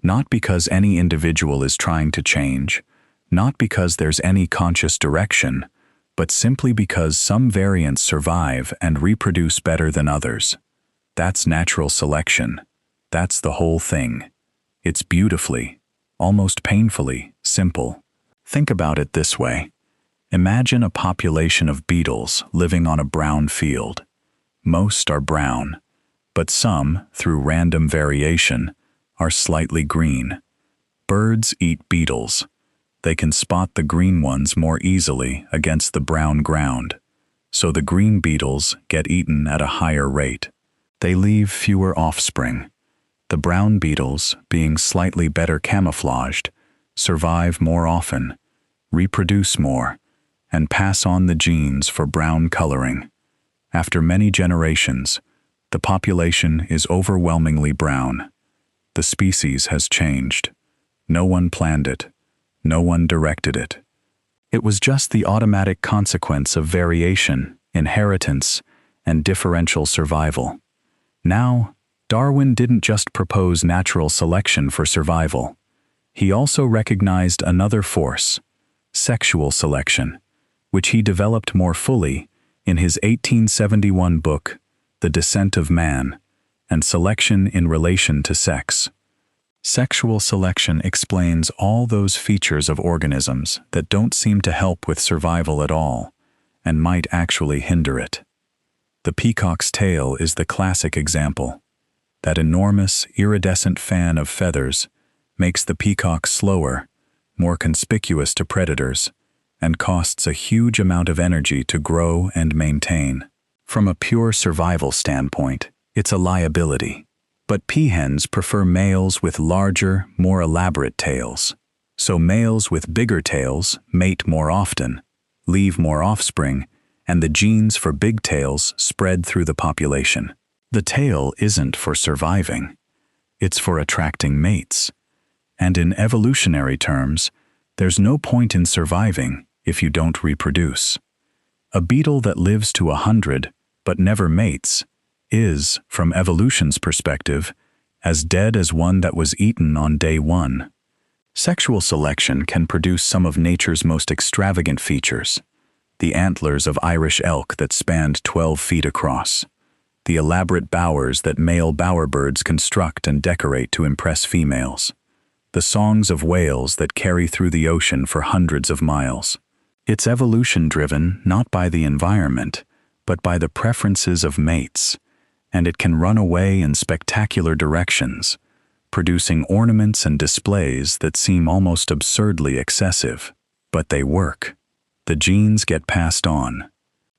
not because any individual is trying to change, not because there's any conscious direction, but simply because some variants survive and reproduce better than others. That's natural selection. That's the whole thing. It's beautifully, almost painfully, simple. Think about it this way. Imagine a population of beetles living on a brown field. Most are brown, but some, through random variation, are slightly green. Birds eat beetles. They can spot the green ones more easily against the brown ground, so the green beetles get eaten at a higher rate. They leave fewer offspring. The brown beetles, being slightly better camouflaged, survive more often, reproduce more, and pass on the genes for brown coloring. After many generations, the population is overwhelmingly brown. The species has changed. No one planned it. No one directed it. It was just the automatic consequence of variation, inheritance, and differential survival. Now, Darwin didn't just propose natural selection for survival. He also recognized another force, sexual selection, which he developed more fully in his 1871 book, The Descent of Man, and Selection in Relation to Sex. Sexual selection explains all those features of organisms that don't seem to help with survival at all, and might actually hinder it. The peacock's tail is the classic example. That enormous, iridescent fan of feathers makes the peacock slower, more conspicuous to predators, and costs a huge amount of energy to grow and maintain. From a pure survival standpoint, it's a liability. But peahens prefer males with larger, more elaborate tails. So males with bigger tails mate more often, leave more offspring, and the genes for big tails spread through the population. The tail isn't for surviving. It's for attracting mates. And in evolutionary terms, there's no point in surviving if you don't reproduce. A beetle that lives to 100 but never mates is, from evolution's perspective, as dead as one that was eaten on day one. Sexual selection can produce some of nature's most extravagant features. The antlers of Irish elk that spanned 12 feet across. The elaborate bowers that male bowerbirds construct and decorate to impress females. The songs of whales that carry through the ocean for hundreds of miles. It's evolution-driven not by the environment, but by the preferences of mates, and it can run away in spectacular directions, producing ornaments and displays that seem almost absurdly excessive. But they work. The genes get passed on.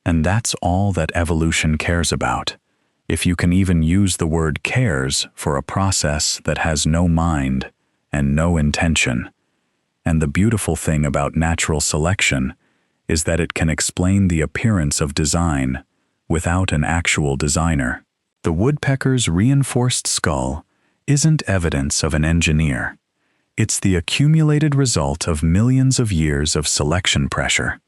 And that's all that evolution cares about, if you can even use the word cares for a process that has no mind and no intention. And the beautiful thing about natural selection is that it can explain the appearance of design without an actual designer. The woodpecker's reinforced skull isn't evidence of an engineer. It's the accumulated result of millions of years of selection pressure.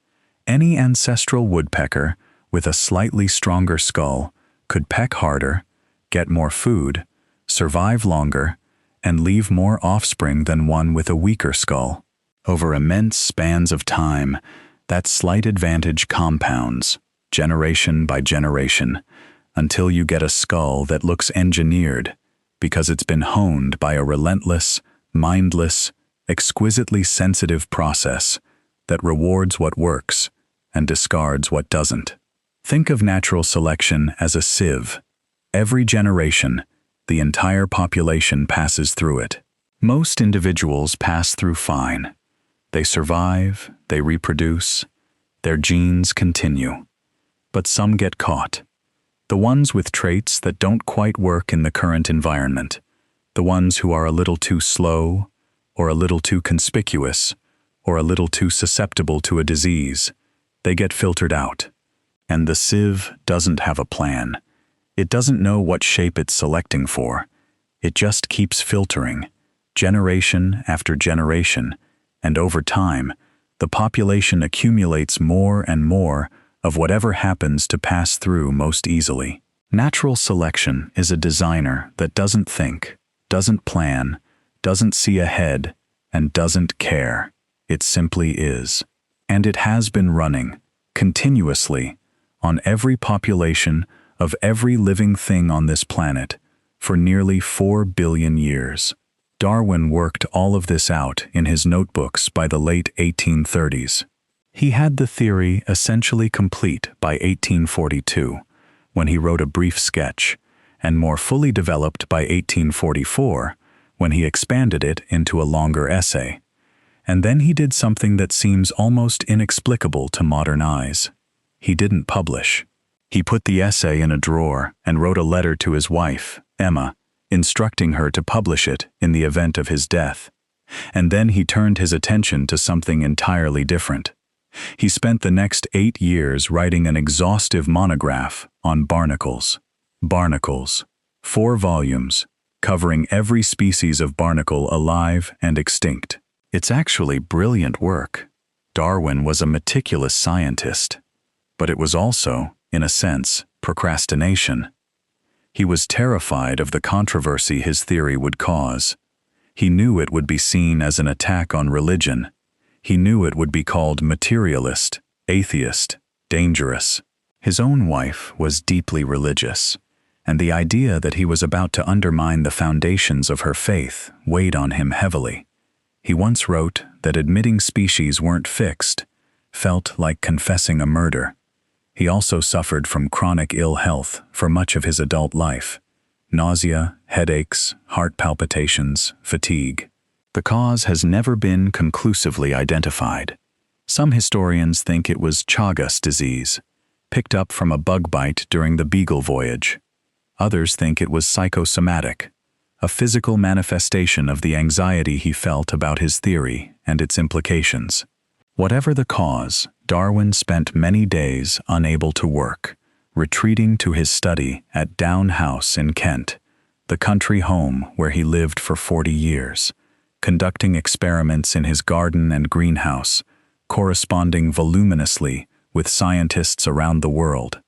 Any ancestral woodpecker with a slightly stronger skull could peck harder, get more food, survive longer, and leave more offspring than one with a weaker skull. Over immense spans of time, that slight advantage compounds, generation by generation, until you get a skull that looks engineered because it's been honed by a relentless, mindless, exquisitely sensitive process that rewards what works and discards what doesn't. Think of natural selection as a sieve. Every generation, the entire population passes through it. Most individuals pass through fine. They survive, they reproduce, their genes continue. But some get caught. The ones with traits that don't quite work in the current environment. The ones who are a little too slow, or a little too conspicuous, or a little too susceptible to a disease. They get filtered out. And the sieve doesn't have a plan. It doesn't know what shape it's selecting for. It just keeps filtering, generation after generation, and over time, the population accumulates more and more of whatever happens to pass through most easily. Natural selection is a designer that doesn't think, doesn't plan, doesn't see ahead, and doesn't care. It simply is. And it has been running, continuously, on every population of every living thing on this planet for nearly 4 billion years. Darwin worked all of this out in his notebooks by the late 1830s. He had the theory essentially complete by 1842, when he wrote a brief sketch, and more fully developed by 1844, when he expanded it into a longer essay. And then he did something that seems almost inexplicable to modern eyes. He didn't publish. He put the essay in a drawer and wrote a letter to his wife, Emma, instructing her to publish it in the event of his death. And then he turned his attention to something entirely different. He spent the next 8 years writing an exhaustive monograph on barnacles. Barnacles, 4 volumes, covering every species of barnacle alive and extinct. It's actually brilliant work. Darwin was a meticulous scientist, but it was also, in a sense, procrastination. He was terrified of the controversy his theory would cause. He knew it would be seen as an attack on religion. He knew it would be called materialist, atheist, dangerous. His own wife was deeply religious, and the idea that he was about to undermine the foundations of her faith weighed on him heavily. He once wrote that admitting species weren't fixed felt like confessing a murder. He also suffered from chronic ill health for much of his adult life. Nausea, headaches, heart palpitations, fatigue. The cause has never been conclusively identified. Some historians think it was Chagas disease, picked up from a bug bite during the Beagle voyage. Others think it was psychosomatic, a physical manifestation of the anxiety he felt about his theory and its implications. Whatever the cause, Darwin spent many days unable to work, retreating to his study at Down House in Kent, the country home where he lived for 40 years, conducting experiments in his garden and greenhouse, corresponding voluminously with scientists around the world,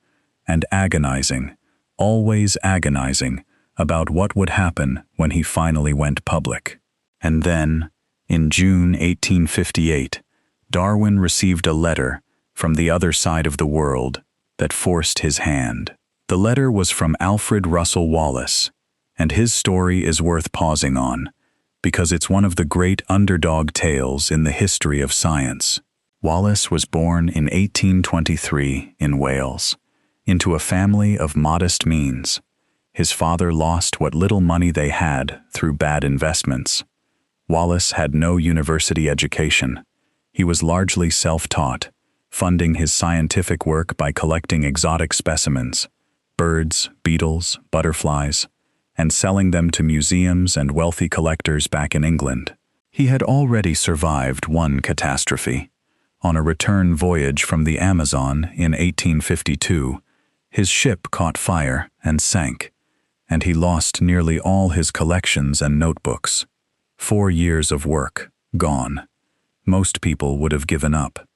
and agonizing, always agonizing, about what would happen when he finally went public. And then, in June 1858, Darwin received a letter from the other side of the world that forced his hand. The letter was from Alfred Russel Wallace, and his story is worth pausing on, because it's one of the great underdog tales in the history of science. Wallace was born in 1823 in Wales, into a family of modest means. His father lost what little money they had through bad investments. Wallace had no university education. He was largely self-taught, funding his scientific work by collecting exotic specimens, birds, beetles, butterflies, and selling them to museums and wealthy collectors back in England. He had already survived one catastrophe. On a return voyage from the Amazon in 1852, his ship caught fire and sank, and he lost nearly all his collections and notebooks. 4 years of work, gone. Most people would have given up.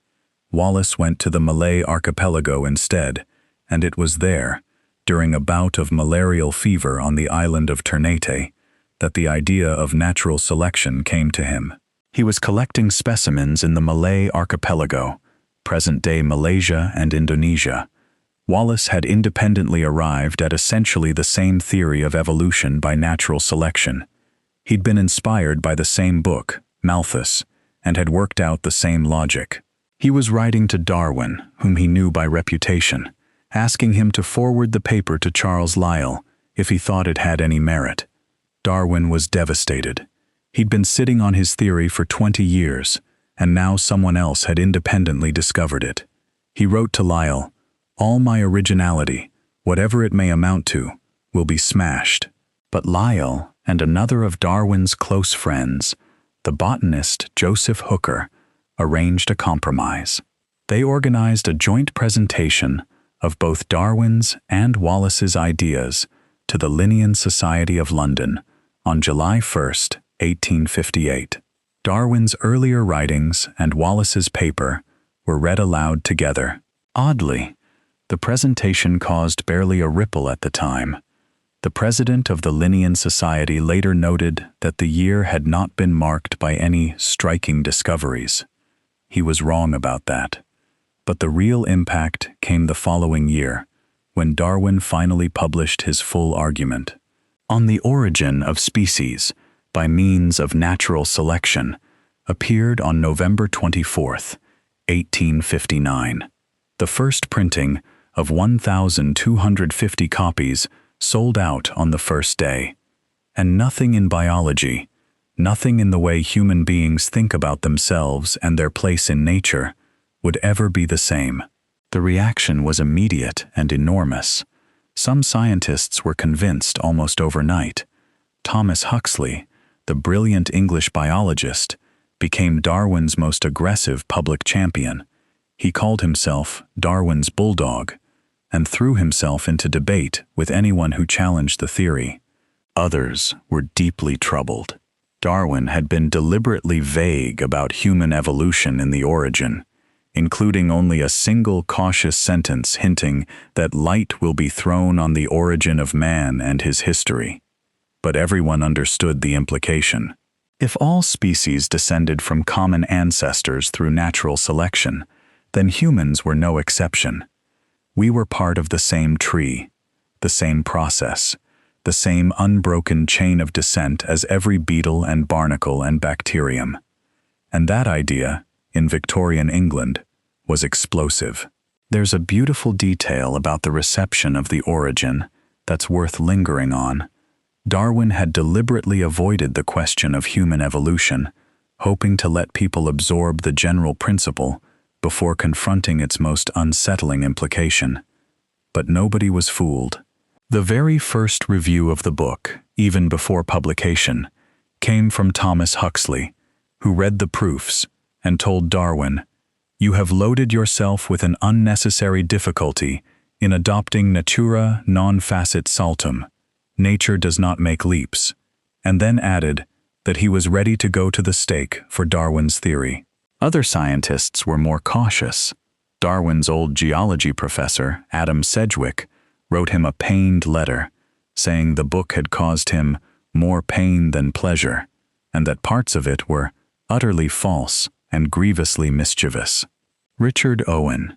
Wallace went to the Malay archipelago instead, and it was there, during a bout of malarial fever on the island of Ternate, that the idea of natural selection came to him. He was collecting specimens in the Malay archipelago, present-day Malaysia and Indonesia. Wallace had independently arrived at essentially the same theory of evolution by natural selection. He'd been inspired by the same book, Malthus, and had worked out the same logic. He was writing to Darwin, whom he knew by reputation, asking him to forward the paper to Charles Lyell if he thought it had any merit. Darwin was devastated. He'd been sitting on his theory for 20 years, and now someone else had independently discovered it. He wrote to Lyell, "All my originality, whatever it may amount to, will be smashed." But Lyell and another of Darwin's close friends, the botanist Joseph Hooker, arranged a compromise. They organized a joint presentation of both Darwin's and Wallace's ideas to the Linnean Society of London on July 1, 1858. Darwin's earlier writings and Wallace's paper were read aloud together. Oddly, the presentation caused barely a ripple at the time. The president of the Linnean Society later noted that the year had not been marked by any striking discoveries. He was wrong about that. But the real impact came the following year, when Darwin finally published his full argument. On the Origin of Species by Means of Natural Selection appeared on November 24, 1859. The first printing of 1,250 copies sold out on the first day. And nothing in biology, nothing in the way human beings think about themselves and their place in nature, would ever be the same. The reaction was immediate and enormous. Some scientists were convinced almost overnight. Thomas Huxley, the brilliant English biologist, became Darwin's most aggressive public champion. He called himself Darwin's bulldog, and threw himself into debate with anyone who challenged the theory. Others were deeply troubled. Darwin had been deliberately vague about human evolution in the Origin, including only a single cautious sentence hinting that light will be thrown on the origin of man and his history. But everyone understood the implication. If all species descended from common ancestors through natural selection, then humans were no exception. We were part of the same tree, the same process, the same unbroken chain of descent as every beetle and barnacle and bacterium. And that idea, in Victorian England, was explosive. There's a beautiful detail about the reception of the Origin that's worth lingering on. Darwin had deliberately avoided the question of human evolution, hoping to let people absorb the general principle before confronting its most unsettling implication. But nobody was fooled. The very first review of the book, even before publication, came from Thomas Huxley, who read the proofs and told Darwin, You have loaded yourself with an unnecessary difficulty in adopting natura non facit saltum, nature does not make leaps, and then added that he was ready to go to the stake for Darwin's theory. Other scientists were more cautious. Darwin's old geology professor, Adam Sedgwick, wrote him a pained letter, saying the book had caused him more pain than pleasure, and that parts of it were utterly false and grievously mischievous. Richard Owen,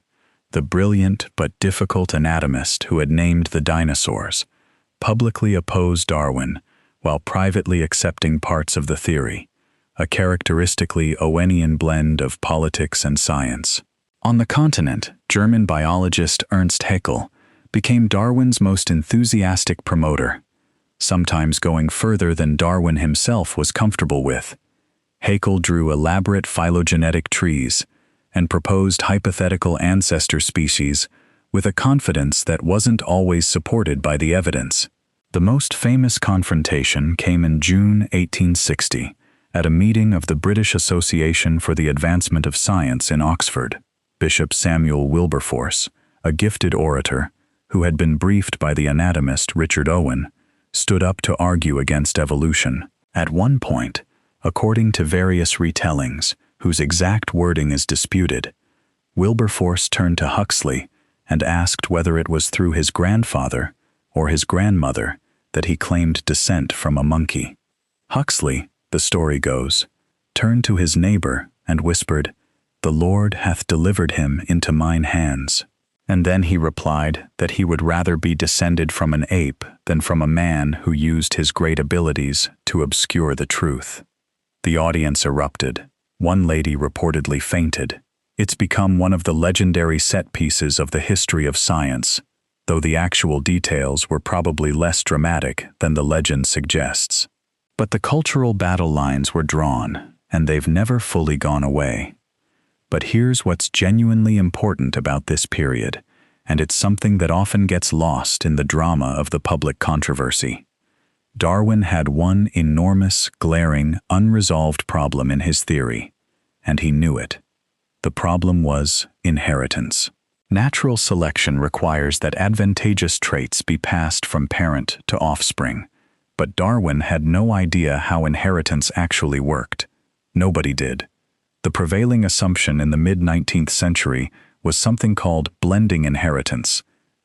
the brilliant but difficult anatomist who had named the dinosaurs, publicly opposed Darwin while privately accepting parts of the theory, a characteristically Owenian blend of politics and science. On the continent, German biologist Ernst Haeckel became Darwin's most enthusiastic promoter, sometimes going further than Darwin himself was comfortable with. Haeckel drew elaborate phylogenetic trees and proposed hypothetical ancestor species with a confidence that wasn't always supported by the evidence. The most famous confrontation came in June 1860 at a meeting of the British Association for the Advancement of Science in Oxford. Bishop Samuel Wilberforce, a gifted orator who had been briefed by the anatomist Richard Owen, stood up to argue against evolution. At one point, according to various retellings, whose exact wording is disputed, Wilberforce turned to Huxley and asked whether it was through his grandfather or his grandmother that he claimed descent from a monkey. Huxley, the story goes, turned to his neighbor and whispered, "The Lord hath delivered him into mine hands." And then he replied that he would rather be descended from an ape than from a man who used his great abilities to obscure the truth. The audience erupted. One lady reportedly fainted. It's become one of the legendary set pieces of the history of science, though the actual details were probably less dramatic than the legend suggests. But the cultural battle lines were drawn, and they've never fully gone away. But here's what's genuinely important about this period, and it's something that often gets lost in the drama of the public controversy. Darwin had one enormous, glaring, unresolved problem in his theory, and he knew it. The problem was inheritance. Natural selection requires that advantageous traits be passed from parent to offspring, but Darwin had no idea how inheritance actually worked. Nobody did. The prevailing assumption in the mid-19th century was something called blending inheritance,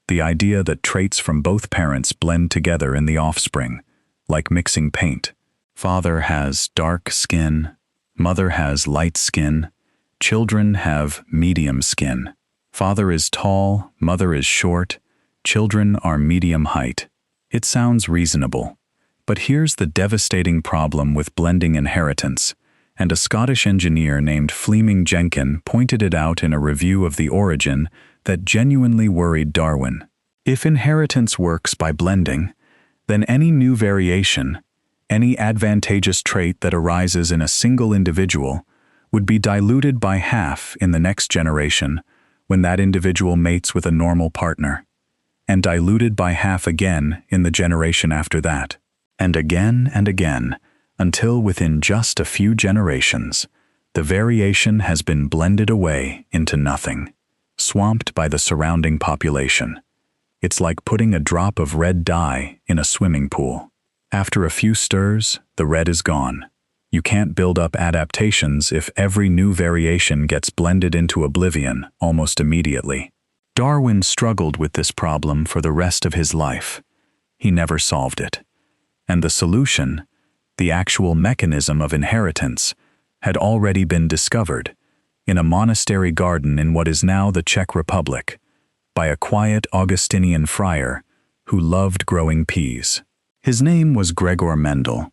the idea that traits from both parents blend together in the offspring, like mixing paint. Father has dark skin, mother has light skin, children have medium skin. Father is tall, mother is short, children are medium height. It sounds reasonable, but here's the devastating problem with blending inheritance, and a Scottish engineer named Fleming Jenkin pointed it out in a review of The Origin that genuinely worried Darwin. If inheritance works by blending, then any new variation, any advantageous trait that arises in a single individual, would be diluted by half in the next generation when that individual mates with a normal partner, and diluted by half again in the generation after that, and again, until within just a few generations, the variation has been blended away into nothing, swamped by the surrounding population. It's like putting a drop of red dye in a swimming pool. After a few stirs, the red is gone. You can't build up adaptations if every new variation gets blended into oblivion almost immediately. Darwin struggled with this problem for the rest of his life. He never solved it. And the solution, the actual mechanism of inheritance, had already been discovered in a monastery garden in what is now the Czech Republic by a quiet Augustinian friar who loved growing peas. His name was Gregor Mendel,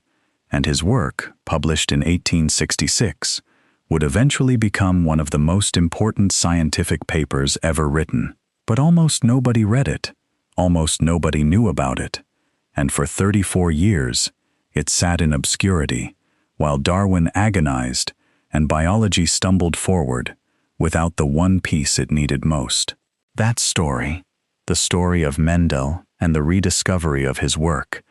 and his work, published in 1866, would eventually become one of the most important scientific papers ever written. But almost nobody read it, almost nobody knew about it, and for 34 years, it sat in obscurity, while Darwin agonized and biology stumbled forward without the one piece it needed most. That story, the story of Mendel and the rediscovery of his work,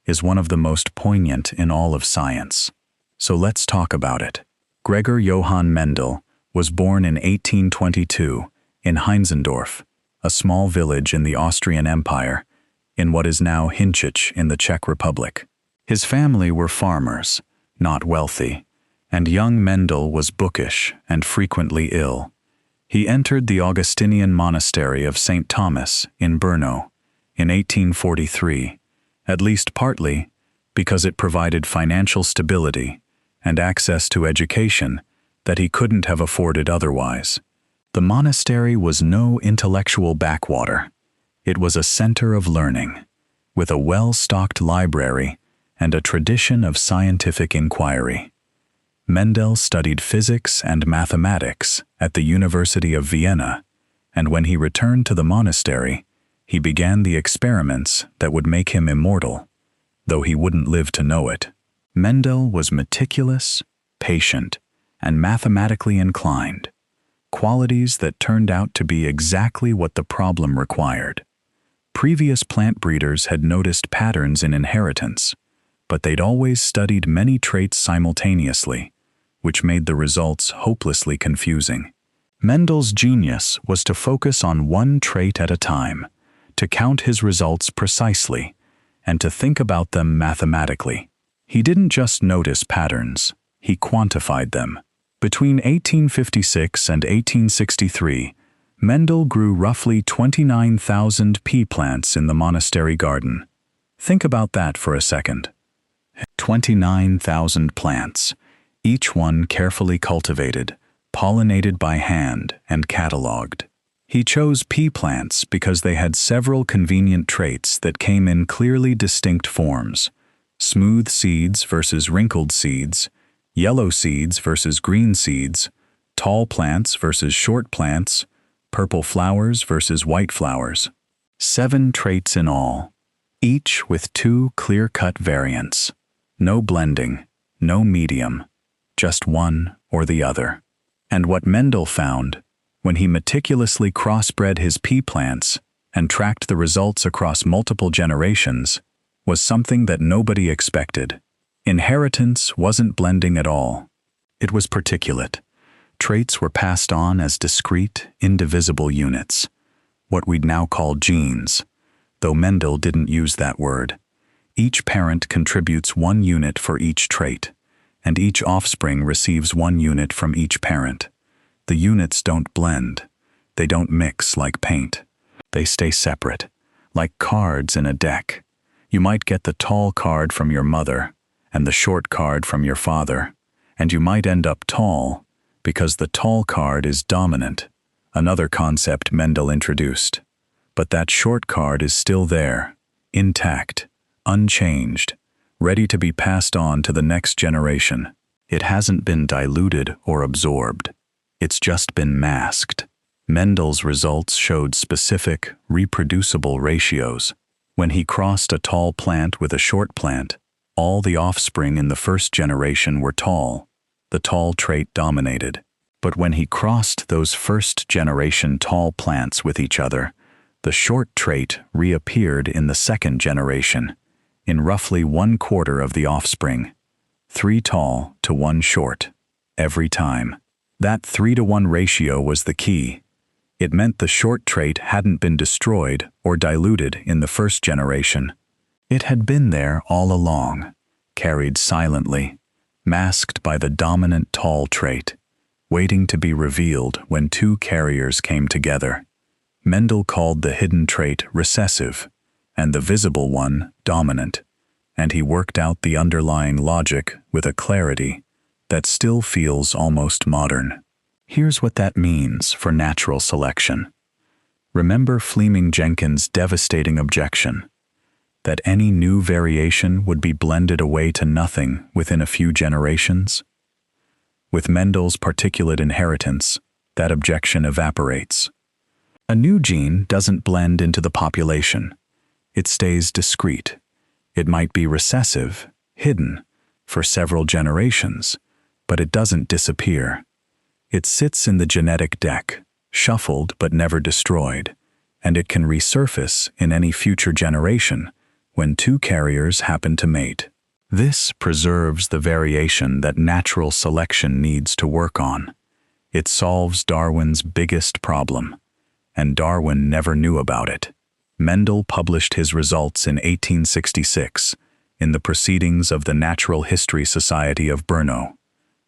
is one of the most poignant in all of science. So let's talk about it. Gregor Johann Mendel was born in 1822 in Heinzendorf, a small village in the Austrian Empire, in what is now Hinchich in the Czech Republic. His family were farmers, not wealthy, and young Mendel was bookish and frequently ill. He entered the Augustinian monastery of St. Thomas in Brno in 1843, at least partly because it provided financial stability and access to education that he couldn't have afforded otherwise. The monastery was no intellectual backwater. It was a center of learning, with a well-stocked library and a tradition of scientific inquiry. Mendel studied physics and mathematics at the University of Vienna, and when he returned to the monastery, he began the experiments that would make him immortal, though he wouldn't live to know it. Mendel was meticulous, patient, and mathematically inclined, qualities that turned out to be exactly what the problem required. Previous plant breeders had noticed patterns in inheritance, but they'd always studied many traits simultaneously, which made the results hopelessly confusing. Mendel's genius was to focus on one trait at a time, to count his results precisely, and to think about them mathematically. He didn't just notice patterns, he quantified them. Between 1856 and 1863, Mendel grew roughly 29,000 pea plants in the monastery garden. Think about that for a second. 29,000 plants, each one carefully cultivated, pollinated by hand, and catalogued. He chose pea plants because they had several convenient traits that came in clearly distinct forms: smooth seeds versus wrinkled seeds, yellow seeds versus green seeds, tall plants versus short plants, purple flowers versus white flowers. 7 traits in all, each with 2 clear-cut variants. No blending, no medium, just one or the other. And what Mendel found, when he meticulously crossbred his pea plants and tracked the results across multiple generations, was something that nobody expected. Inheritance wasn't blending at all. It was particulate. Traits were passed on as discrete, indivisible units, what we'd now call genes, though Mendel didn't use that word. Each parent contributes 1 unit for each trait, and each offspring receives 1 unit from each parent. The units don't blend. They don't mix like paint. They stay separate, like cards in a deck. You might get the tall card from your mother and the short card from your father, and you might end up tall because the tall card is dominant, another concept Mendel introduced. But that short card is still there, intact, unchanged, ready to be passed on to the next generation. It hasn't been diluted or absorbed. It's just been masked. Mendel's results showed specific, reproducible ratios. When he crossed a tall plant with a short plant, all the offspring in the first generation were tall. The tall trait dominated. But when he crossed those first-generation tall plants with each other, the short trait reappeared in the second generation, in roughly 1/4 of the offspring. 3 tall to 1 short, every time. That 3-to-1 ratio was the key. It meant the short trait hadn't been destroyed or diluted in the first generation. It had been there all along, carried silently, masked by the dominant tall trait, waiting to be revealed when 2 carriers came together. Mendel called the hidden trait recessive, and the visible one dominant, and he worked out the underlying logic with a clarity that still feels almost modern. Here's what that means for natural selection. Remember Fleming Jenkins' devastating objection, that any new variation would be blended away to nothing within a few generations? With Mendel's particulate inheritance, that objection evaporates. A new gene doesn't blend into the population. It stays discrete. It might be recessive, hidden, for several generations, but it doesn't disappear. It sits in the genetic deck, shuffled but never destroyed, and it can resurface in any future generation when 2 carriers happen to mate. This preserves the variation that natural selection needs to work on. It solves Darwin's biggest problem, and Darwin never knew about it. Mendel published his results in 1866 in the Proceedings of the Natural History Society of Brno.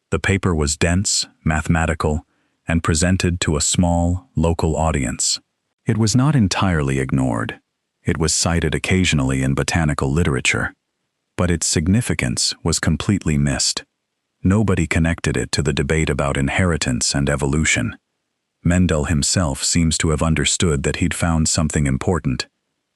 The paper was dense, mathematical, and presented to a small, local audience. It was not entirely ignored. It was cited occasionally in botanical literature, but its significance was completely missed. Nobody connected it to the debate about inheritance and evolution. Mendel himself seems to have understood that he'd found something important,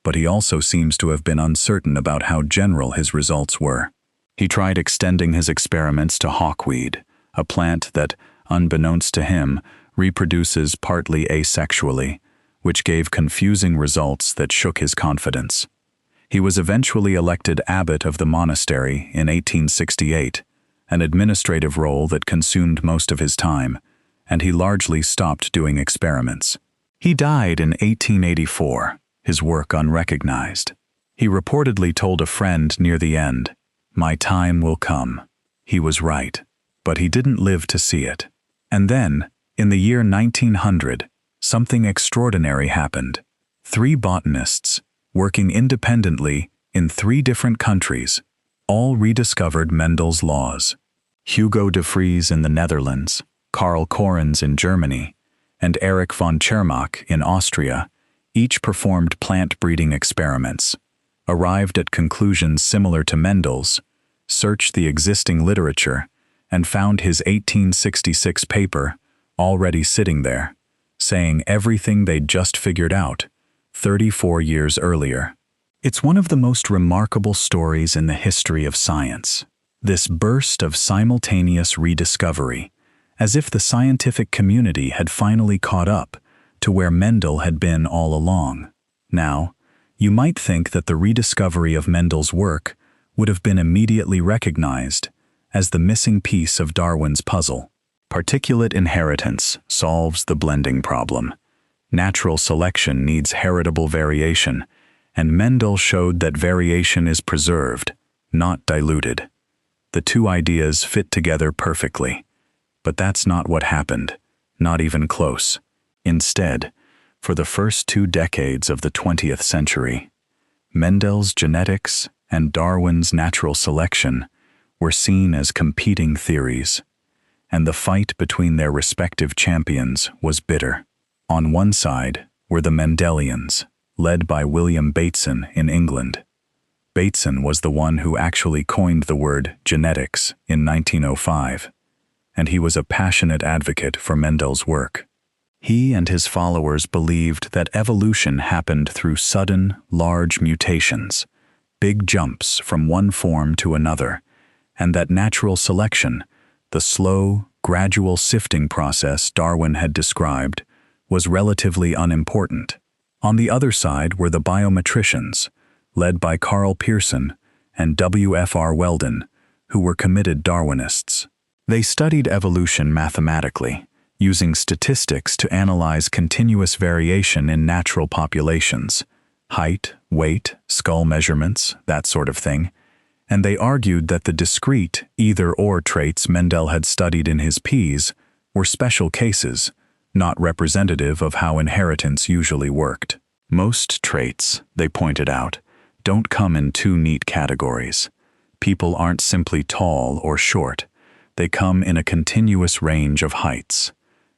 but he also seems to have been uncertain about how general his results were. He tried extending his experiments to hawkweed, a plant that, unbeknownst to him, reproduces partly asexually, which gave confusing results that shook his confidence. He was eventually elected abbot of the monastery in 1868, an administrative role that consumed most of his time, and he largely stopped doing experiments. He died in 1884, his work unrecognized. He reportedly told a friend near the end, "My time will come." He was right, but he didn't live to see it. And then, in the year 1900, something extraordinary happened. 3 botanists, working independently in 3 different countries, all rediscovered Mendel's laws. Hugo de Vries in the Netherlands, Karl Correns in Germany, and Erich von Tschermak in Austria, each performed plant breeding experiments, arrived at conclusions similar to Mendel's, searched the existing literature, and found his 1866 paper already sitting there, saying everything they'd just figured out 34 years earlier. It's one of the most remarkable stories in the history of science, this burst of simultaneous rediscovery, as if the scientific community had finally caught up to where Mendel had been all along. Now, you might think that the rediscovery of Mendel's work would have been immediately recognized as the missing piece of Darwin's puzzle. Particulate inheritance solves the blending problem. Natural selection needs heritable variation, and Mendel showed that variation is preserved, not diluted. The 2 ideas fit together perfectly. But that's not what happened, not even close. Instead, for the first 2 decades of the 20th century, Mendel's genetics and Darwin's natural selection were seen as competing theories, and the fight between their respective champions was bitter. On one side were the Mendelians, led by William Bateson in England. Bateson was the one who actually coined the word genetics in 1905. And he was a passionate advocate for Mendel's work. He and his followers believed that evolution happened through sudden, large mutations, big jumps from one form to another, and that natural selection, the slow, gradual sifting process Darwin had described, was relatively unimportant. On the other side were the biometricians, led by Carl Pearson and W.F.R. Weldon, who were committed Darwinists. They studied evolution mathematically, using statistics to analyze continuous variation in natural populations, height, weight, skull measurements, that sort of thing, and they argued that the discrete either-or traits Mendel had studied in his peas were special cases, not representative of how inheritance usually worked. Most traits, they pointed out, don't come in 2 neat categories. People aren't simply tall or short. They come in a continuous range of heights,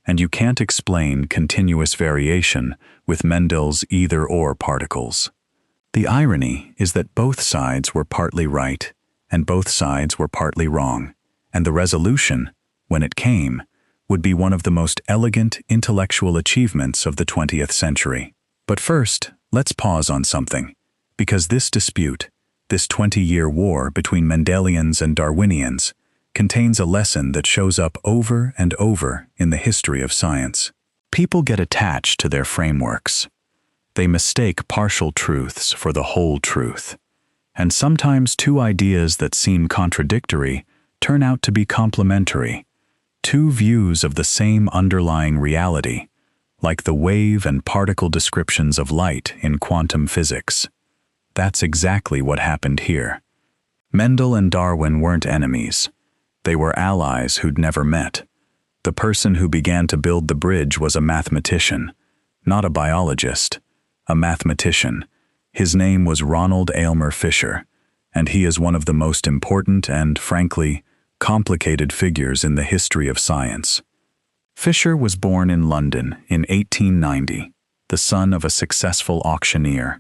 and you can't explain continuous variation with Mendel's either-or particles. The irony is that both sides were partly right and both sides were partly wrong, and the resolution, when it came, would be one of the most elegant intellectual achievements of the 20th century. But first, let's pause on something, because this dispute, this 20-year war between Mendelians and Darwinians, contains a lesson that shows up over and over in the history of science. People get attached to their frameworks. They mistake partial truths for the whole truth. And sometimes 2 ideas that seem contradictory turn out to be complementary. 2 views of the same underlying reality, like the wave and particle descriptions of light in quantum physics. That's exactly what happened here. Mendel and Darwin weren't enemies. They were allies who'd never met. The person who began to build the bridge was a mathematician, not a biologist, a mathematician. His name was Ronald Aylmer Fisher, and he is one of the most important and, frankly, complicated figures in the history of science. Fisher was born in London in 1890, the son of a successful auctioneer.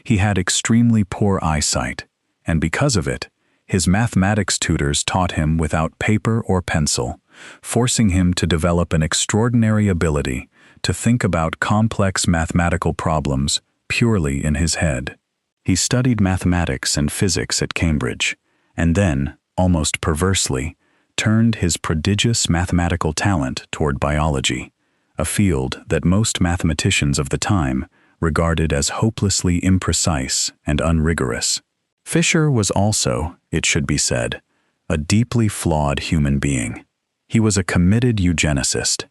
He had extremely poor eyesight, and because of it, his mathematics tutors taught him without paper or pencil, forcing him to develop an extraordinary ability to think about complex mathematical problems purely in his head. He studied mathematics and physics at Cambridge, and then, almost perversely, turned his prodigious mathematical talent toward biology, a field that most mathematicians of the time regarded as hopelessly imprecise and unrigorous. Fisher was also, it should be said, a deeply flawed human being. He was a committed eugenicist.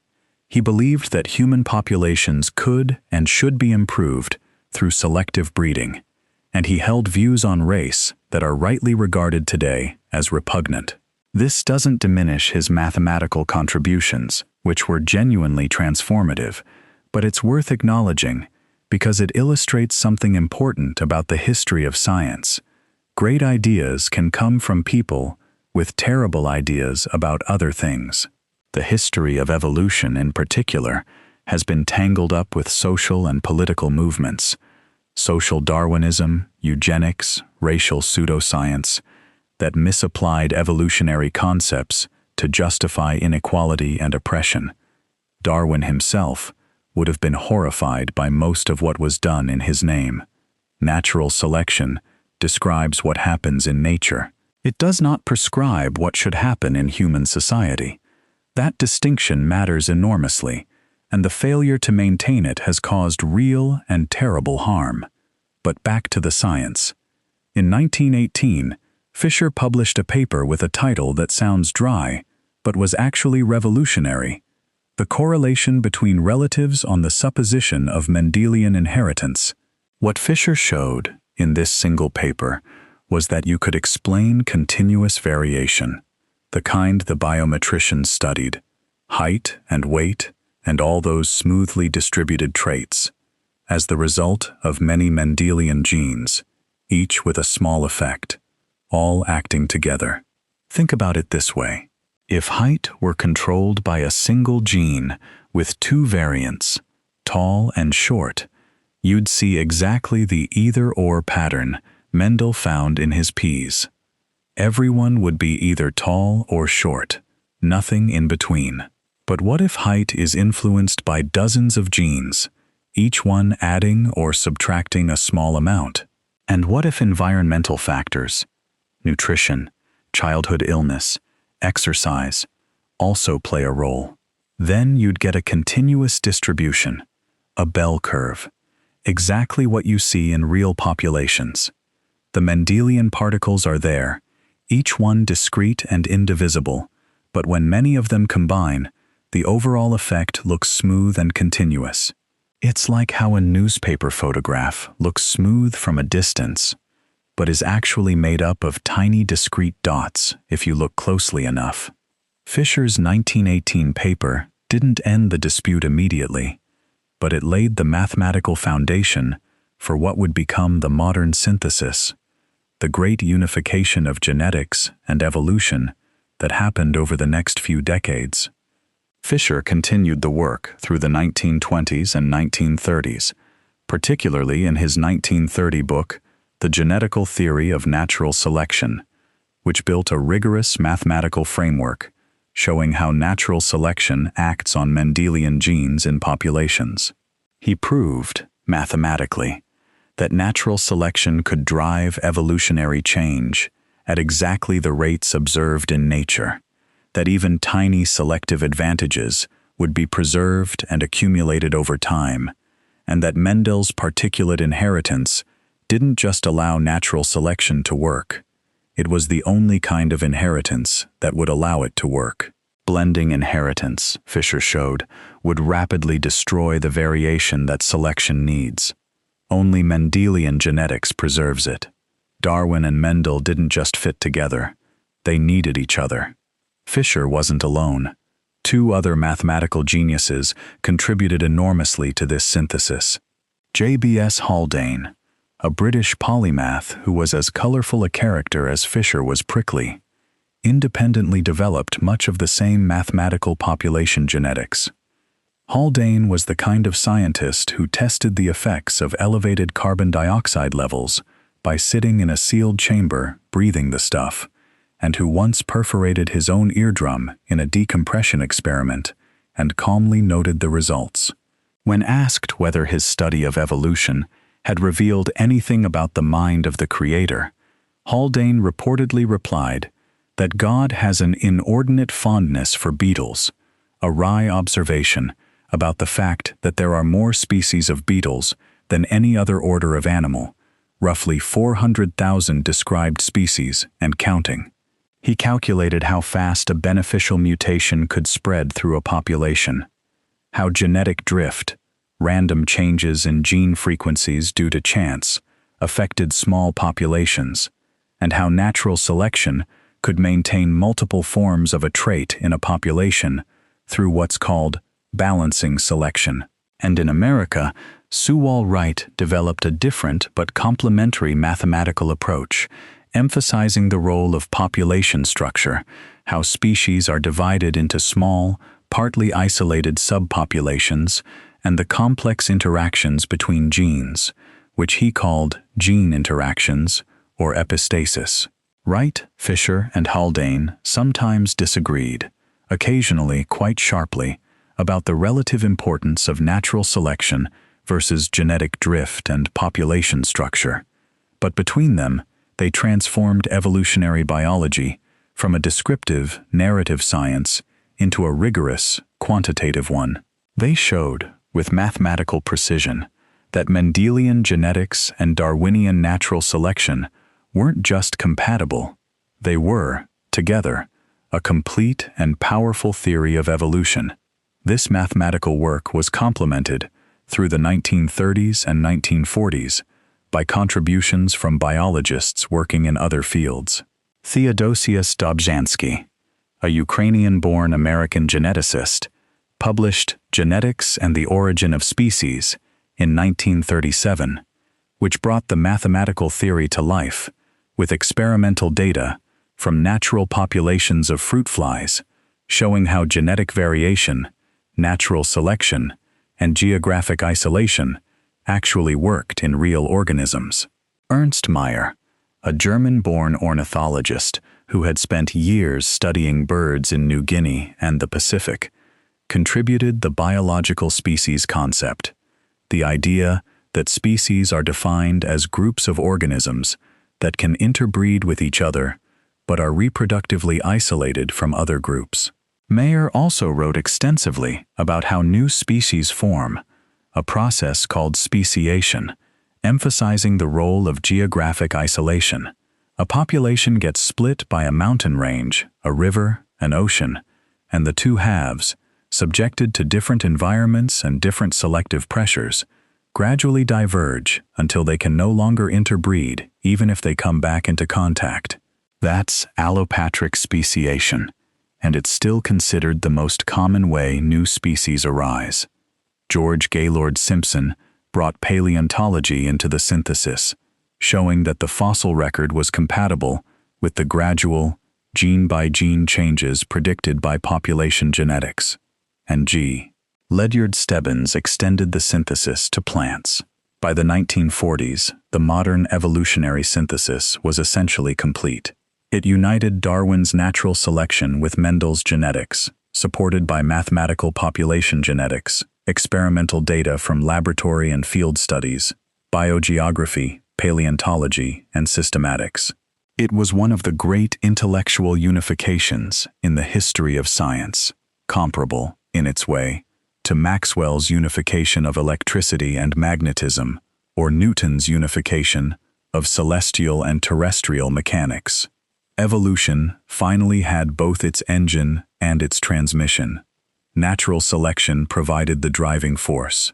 He believed that human populations could and should be improved through selective breeding, and he held views on race that are rightly regarded today as repugnant. This doesn't diminish his mathematical contributions, which were genuinely transformative, but it's worth acknowledging because it illustrates something important about the history of science. Great ideas can come from people with terrible ideas about other things. The history of evolution, in particular, has been tangled up with social and political movements. Social Darwinism, eugenics, racial pseudoscience, that misapplied evolutionary concepts to justify inequality and oppression. Darwin himself would have been horrified by most of what was done in his name. Natural selection describes what happens in nature. It does not prescribe what should happen in human society. That distinction matters enormously, and the failure to maintain it has caused real and terrible harm. But back to the science. In 1918, Fisher published a paper with a title that sounds dry, but was actually revolutionary: The Correlation Between Relatives on the Supposition of Mendelian Inheritance. What Fisher showed in this single paper was that you could explain continuous variation, the kind the biometricians studied, height and weight and all those smoothly distributed traits, as the result of many Mendelian genes, each with a small effect, all acting together. Think about it this way. If height were controlled by a single gene with two variants, tall and short, you'd see exactly the either-or pattern Mendel found in his peas. Everyone would be either tall or short, nothing in between. But what if height is influenced by dozens of genes, each one adding or subtracting a small amount? And what if environmental factors, nutrition, childhood illness, exercise, also play a role? Then you'd get a continuous distribution, a bell curve, exactly what you see in real populations. The Mendelian particles are there, each one discrete and indivisible, but when many of them combine, the overall effect looks smooth and continuous. It's like how a newspaper photograph looks smooth from a distance, but is actually made up of tiny discrete dots if you look closely enough. Fisher's 1918 paper didn't end the dispute immediately, but it laid the mathematical foundation for what would become the modern synthesis, the great unification of genetics and evolution that happened over the next few decades. Fisher continued the work through the 1920s and 1930s, particularly in his 1930 book, The Genetical Theory of Natural Selection, which built a rigorous mathematical framework showing how natural selection acts on Mendelian genes in populations. He proved, mathematically, that natural selection could drive evolutionary change at exactly the rates observed in nature, that even tiny selective advantages would be preserved and accumulated over time, and that Mendel's particulate inheritance didn't just allow natural selection to work. It was the only kind of inheritance that would allow it to work. Blending inheritance, Fisher showed, would rapidly destroy the variation that selection needs. Only Mendelian genetics preserves it. Darwin and Mendel didn't just fit together. They needed each other. Fisher wasn't alone. Two other mathematical geniuses contributed enormously to this synthesis. J.B.S. Haldane, a British polymath who was as colorful a character as Fisher was prickly, independently developed much of the same mathematical population genetics. Haldane was the kind of scientist who tested the effects of elevated carbon dioxide levels by sitting in a sealed chamber breathing the stuff, and who once perforated his own eardrum in a decompression experiment and calmly noted the results. When asked whether his study of evolution had revealed anything about the mind of the Creator, Haldane reportedly replied that God has an inordinate fondness for beetles, a wry observation about the fact that there are more species of beetles than any other order of animal, roughly 400,000 described species and counting. He calculated how fast a beneficial mutation could spread through a population, how genetic drift, random changes in gene frequencies due to chance, affected small populations, and how natural selection could maintain multiple forms of a trait in a population through what's called balancing selection. And in America, Sewall Wright developed a different but complementary mathematical approach, emphasizing the role of population structure, how species are divided into small, partly isolated subpopulations, and the complex interactions between genes, which he called gene interactions or epistasis. Wright, Fisher, and Haldane sometimes disagreed, occasionally quite sharply, about the relative importance of natural selection versus genetic drift and population structure. But between them, they transformed evolutionary biology from a descriptive, narrative science into a rigorous, quantitative one. They showed, with mathematical precision, that Mendelian genetics and Darwinian natural selection weren't just compatible, they were, together, a complete and powerful theory of evolution. This mathematical work was complemented, through the 1930s and 1940s, by contributions from biologists working in other fields. Theodosius Dobzhansky, a Ukrainian-born American geneticist, published Genetics and the Origin of Species in 1937, which brought the mathematical theory to life, with experimental data from natural populations of fruit flies, showing how genetic variation, natural selection, and geographic isolation actually worked in real organisms. Ernst Mayr, a German-born ornithologist who had spent years studying birds in New Guinea and the Pacific, contributed the biological species concept, the idea that species are defined as groups of organisms that can interbreed with each other but are reproductively isolated from other groups. Mayr also wrote extensively about how new species form, a process called speciation, emphasizing the role of geographic isolation. A population gets split by a mountain range, a river, an ocean, and the two halves, subjected to different environments and different selective pressures, gradually diverge until they can no longer interbreed even if they come back into contact. That's allopatric speciation, and it's still considered the most common way new species arise. George Gaylord Simpson brought paleontology into the synthesis, showing that the fossil record was compatible with the gradual, gene-by-gene changes predicted by population genetics. And G. Ledyard Stebbins extended the synthesis to plants. By the 1940s, the modern evolutionary synthesis was essentially complete. It united Darwin's natural selection with Mendel's genetics, supported by mathematical population genetics, experimental data from laboratory and field studies, biogeography, paleontology, and systematics. It was one of the great intellectual unifications in the history of science, comparable, in its way, to Maxwell's unification of electricity and magnetism, or Newton's unification of celestial and terrestrial mechanics. Evolution finally had both its engine and its transmission. Natural selection provided the driving force.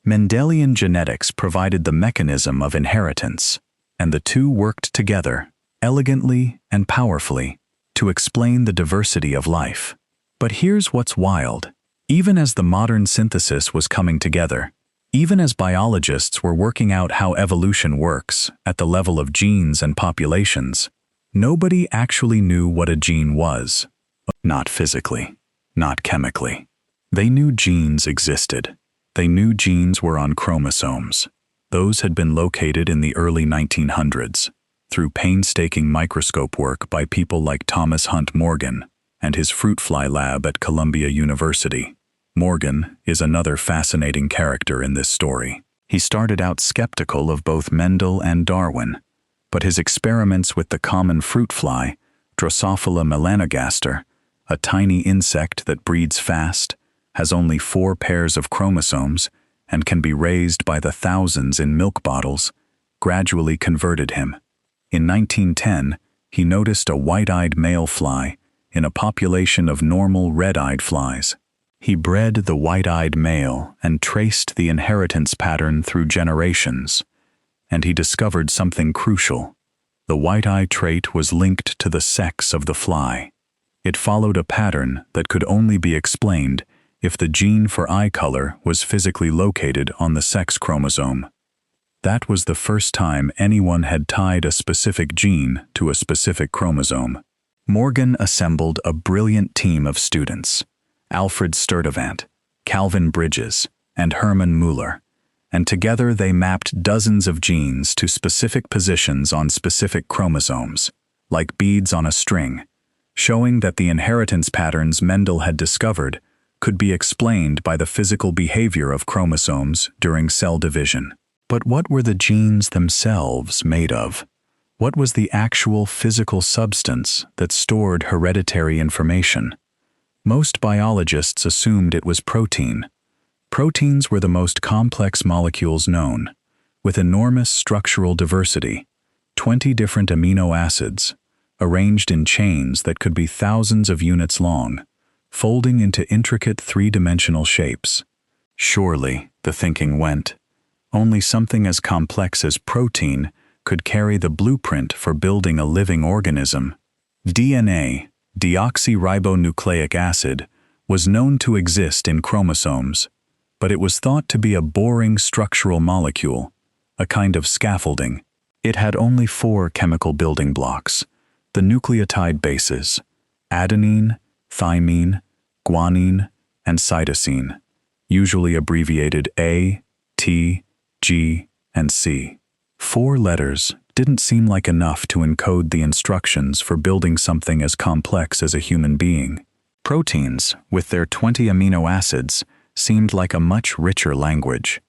Mendelian genetics provided the mechanism of inheritance, and the two worked together, elegantly and powerfully, to explain the diversity of life. But here's what's wild. Even as the modern synthesis was coming together, even as biologists were working out how evolution works at the level of genes and populations, nobody actually knew what a gene was. Not physically, not chemically. They knew genes existed. They knew genes were on chromosomes. Those had been located in the early 1900s through painstaking microscope work by people like Thomas Hunt Morgan and his fruit fly lab at Columbia University. Morgan is another fascinating character in this story. He started out skeptical of both Mendel and Darwin, but his experiments with the common fruit fly, Drosophila melanogaster, a tiny insect that breeds fast, has only 4 pairs of chromosomes, and can be raised by the thousands in milk bottles, gradually converted him. In 1910, he noticed a white-eyed male fly in a population of normal red-eyed flies. He bred the white-eyed male and traced the inheritance pattern through generations, and he discovered something crucial. The white-eye trait was linked to the sex of the fly. It followed a pattern that could only be explained if the gene for eye color was physically located on the sex chromosome. That was the first time anyone had tied a specific gene to a specific chromosome. Morgan assembled a brilliant team of students, Alfred Sturtevant, Calvin Bridges, and Hermann Müller, and together they mapped dozens of genes to specific positions on specific chromosomes, like beads on a string, showing that the inheritance patterns Mendel had discovered could be explained by the physical behavior of chromosomes during cell division. But what were the genes themselves made of? What was the actual physical substance that stored hereditary information? Most biologists assumed it was protein. Proteins were the most complex molecules known, with enormous structural diversity, 20 different amino acids, arranged in chains that could be thousands of units long, folding into intricate 3-dimensional shapes. Surely, the thinking went, only something as complex as protein could carry the blueprint for building a living organism. DNA, deoxyribonucleic acid, was known to exist in chromosomes, but it was thought to be a boring structural molecule, a kind of scaffolding. It had only 4 chemical building blocks, the nucleotide bases: adenine, thymine, guanine, and cytosine, usually abbreviated A, T, G, and C. 4 letters didn't seem like enough to encode the instructions for building something as complex as a human being. Proteins, with their 20 amino acids, seemed like a much richer language.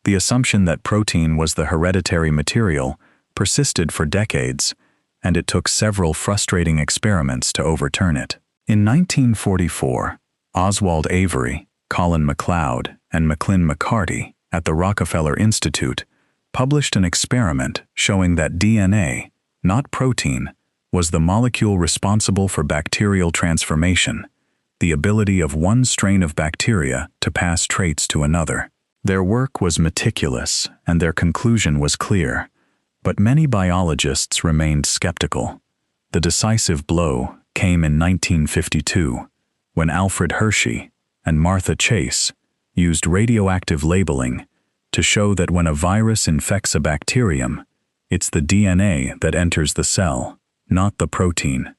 The assumption that protein was the hereditary material persisted for decades, and it took several frustrating experiments to overturn it. In 1944, Oswald Avery, Colin MacLeod, and Macklin McCarty at the Rockefeller Institute published an experiment showing that DNA, not protein, was the molecule responsible for bacterial transformation, the ability of one strain of bacteria to pass traits to another. Their work was meticulous, and their conclusion was clear, but many biologists remained skeptical. The decisive blow came in 1952, when Alfred Hershey and Martha Chase used radioactive labeling to show that when a virus infects a bacterium, it's the DNA that enters the cell, not the protein.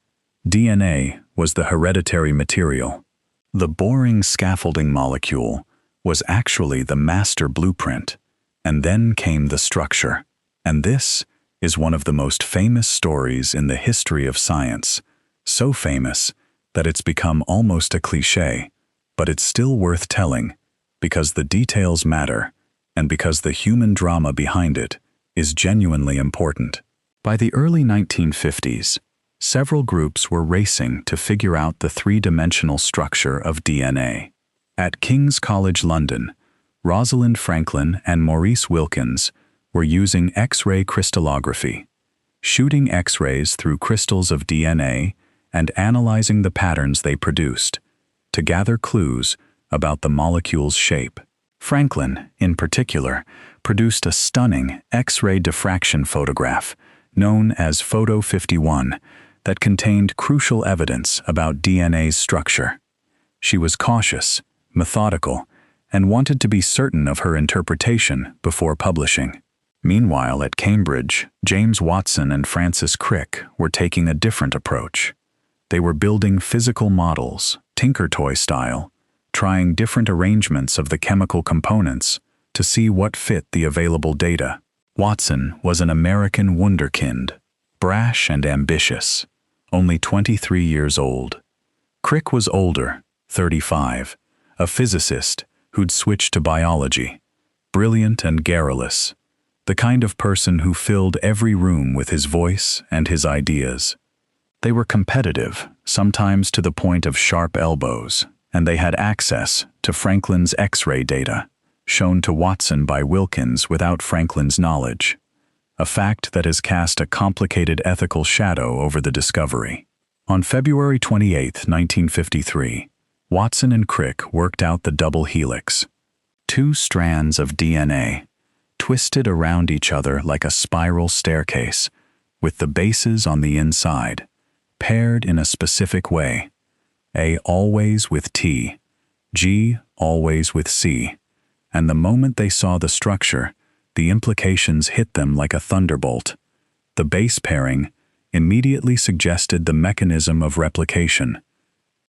DNA was the hereditary material. The boring scaffolding molecule was actually the master blueprint, and then came the structure. And this is one of the most famous stories in the history of science, so famous that it's become almost a cliché, but it's still worth telling because the details matter and because the human drama behind it is genuinely important. By the early 1950s, several groups were racing to figure out the 3-dimensional structure of DNA. At King's College London, Rosalind Franklin and Maurice Wilkins were using X-ray crystallography, shooting X-rays through crystals of DNA and analyzing the patterns they produced to gather clues about the molecule's shape. Franklin, in particular, produced a stunning X-ray diffraction photograph known as Photo 51 that contained crucial evidence about DNA's structure. She was cautious, methodical, and wanted to be certain of her interpretation before publishing. Meanwhile, at Cambridge, James Watson and Francis Crick were taking a different approach. They were building physical models, Tinkertoy style, trying different arrangements of the chemical components to see what fit the available data. Watson was an American wunderkind, brash and ambitious, only 23 years old. Crick was older, 35, a physicist who'd switched to biology, brilliant and garrulous, the kind of person who filled every room with his voice and his ideas. They were competitive, sometimes to the point of sharp elbows, and they had access to Franklin's X-ray data, shown to Watson by Wilkins without Franklin's knowledge, a fact that has cast a complicated ethical shadow over the discovery. On February 28, 1953, Watson and Crick worked out the double helix, 2 strands of DNA, twisted around each other like a spiral staircase, with the bases on the inside, paired in a specific way, A always with T, G always with C, and the moment they saw the structure, the implications hit them like a thunderbolt. The base pairing immediately suggested the mechanism of replication.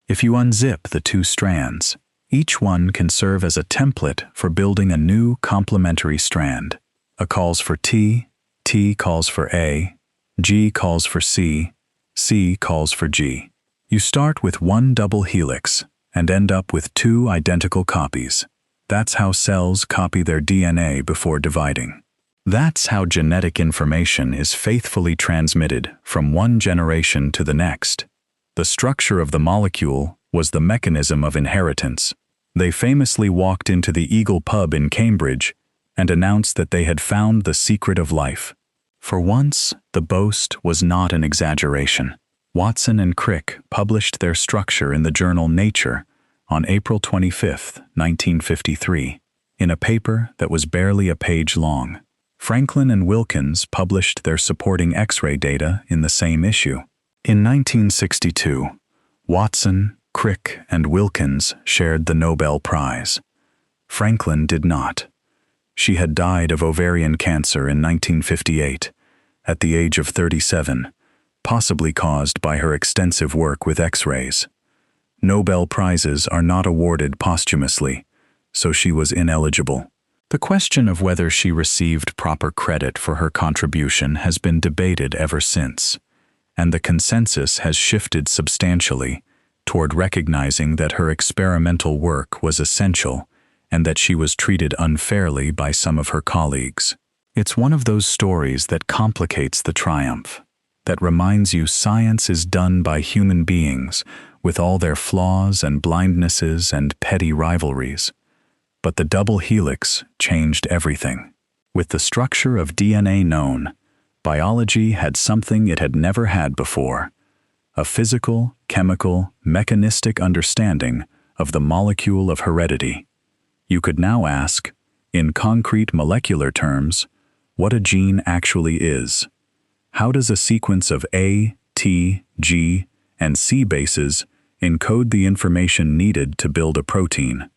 If you unzip the 2 strands, each one can serve as a template for building a new complementary strand. A calls for T, T calls for A, G calls for C, C calls for G. You start with 1 double helix and end up with 2 identical copies. That's how cells copy their DNA before dividing. That's how genetic information is faithfully transmitted from one generation to the next. The structure of the molecule was the mechanism of inheritance. They famously walked into the Eagle pub in Cambridge and announced that they had found the secret of life. For once, the boast was not an exaggeration. Watson and Crick published their structure in the journal Nature on April 25, 1953, in a paper that was barely a page long. Franklin and Wilkins published their supporting X-ray data in the same issue. In 1962, Watson, Crick, and Wilkins shared the Nobel Prize. Franklin did not. She had died of ovarian cancer in 1958, at the age of 37, possibly caused by her extensive work with X-rays. Nobel Prizes are not awarded posthumously, so she was ineligible. The question of whether she received proper credit for her contribution has been debated ever since, and the consensus has shifted substantially toward recognizing that her experimental work was essential and that she was treated unfairly by some of her colleagues. It's one of those stories that complicates the triumph, that reminds you science is done by human beings with all their flaws and blindnesses and petty rivalries. But the double helix changed everything. With the structure of DNA known, biology had something it had never had before: a physical, chemical, mechanistic understanding of the molecule of heredity. You could now ask, in concrete molecular terms, what a gene actually is. How does a sequence of A, T, G, and C bases encode the information needed to build a protein?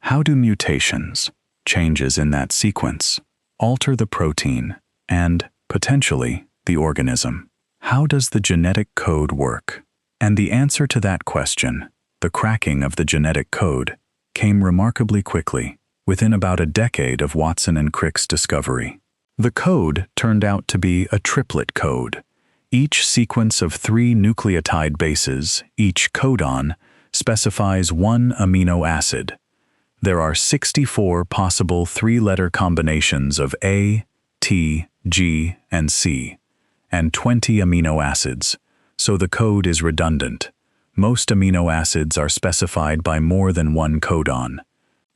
How do mutations, changes in that sequence, alter the protein and, potentially, the organism? How does the genetic code work? And the answer to that question, the cracking of the genetic code, came remarkably quickly, within about a decade of Watson and Crick's discovery. The code turned out to be a triplet code. Each sequence of 3 nucleotide bases, each codon, specifies 1 amino acid. There are 64 possible 3-letter combinations of A, T, G, and C, and 20 amino acids, so the code is redundant. Most amino acids are specified by more than 1 codon.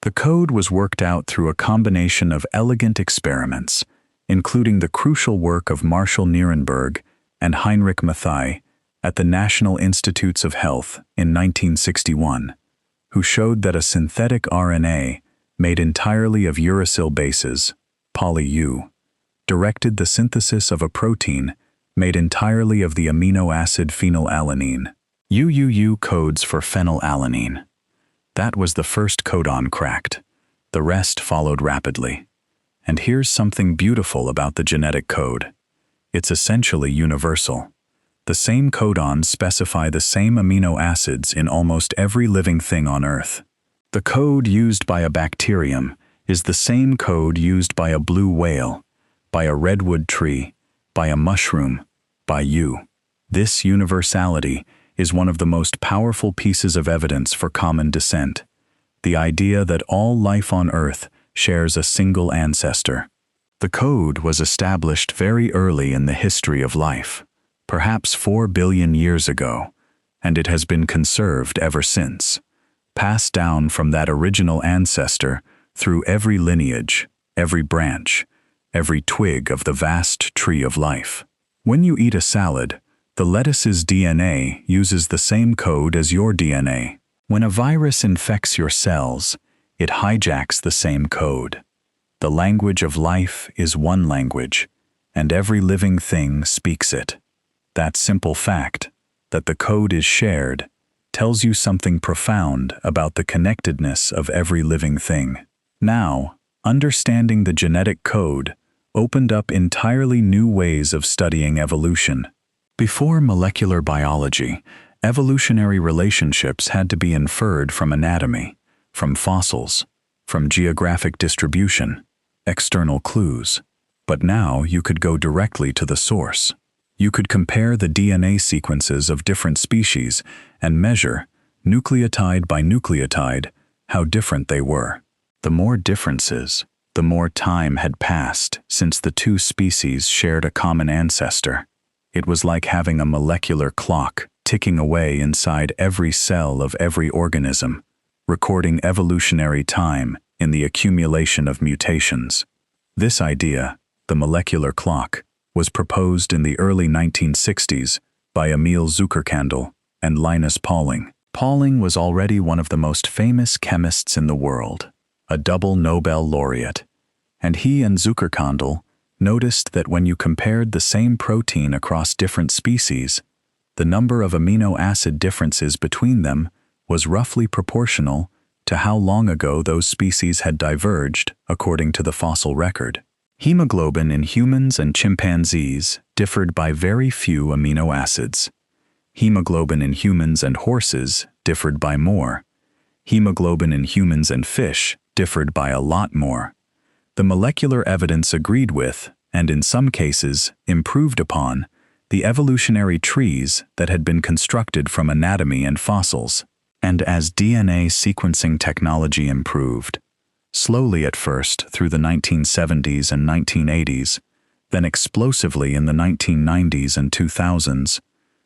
The code was worked out through a combination of elegant experiments, including the crucial work of Marshall Nierenberg and Heinrich Mathai at the National Institutes of Health in 1961, who showed that a synthetic RNA made entirely of uracil bases, poly-U, directed the synthesis of a protein made entirely of the amino acid phenylalanine. UUU codes for phenylalanine. That was the first codon cracked. The rest followed rapidly. And here's something beautiful about the genetic code. It's essentially universal. The same codons specify the same amino acids in almost every living thing on Earth. The code used by a bacterium is the same code used by a blue whale, by a redwood tree, by a mushroom, by you. This universality is one of the most powerful pieces of evidence for common descent. The idea that all life on Earth shares a single ancestor. The code was established very early in the history of life, perhaps 4 billion years ago, and it has been conserved ever since, passed down from that original ancestor through every lineage, every branch, every twig of the vast tree of life. When you eat a salad, the lettuce's DNA uses the same code as your DNA. When a virus infects your cells, it hijacks the same code. The language of life is one language, and every living thing speaks it. That simple fact, that the code is shared, tells you something profound about the connectedness of every living thing. Now, understanding the genetic code opened up entirely new ways of studying evolution. Before molecular biology, evolutionary relationships had to be inferred from anatomy, from fossils, from geographic distribution, external clues. But now you could go directly to the source. You could compare the DNA sequences of different species and measure, nucleotide by nucleotide, how different they were. The more differences, the more time had passed since the two species shared a common ancestor. It was like having a molecular clock ticking away inside every cell of every organism, recording evolutionary time in the accumulation of mutations. This idea, the molecular clock, was proposed in the early 1960s by Emil Zuckerkandl and Linus Pauling. Pauling was already one of the most famous chemists in the world, a double Nobel laureate, and he and Zuckerkandl noticed that when you compared the same protein across different species, the number of amino acid differences between them was roughly proportional to how long ago those species had diverged according to the fossil record. Hemoglobin in humans and chimpanzees differed by very few amino acids. Hemoglobin in humans and horses differed by more. Hemoglobin in humans and fish differed by a lot more. The molecular evidence agreed with, and in some cases improved upon, the evolutionary trees that had been constructed from anatomy and fossils. And as DNA sequencing technology improved, slowly at first through the 1970s and 1980s, then explosively in the 1990s and 2000s,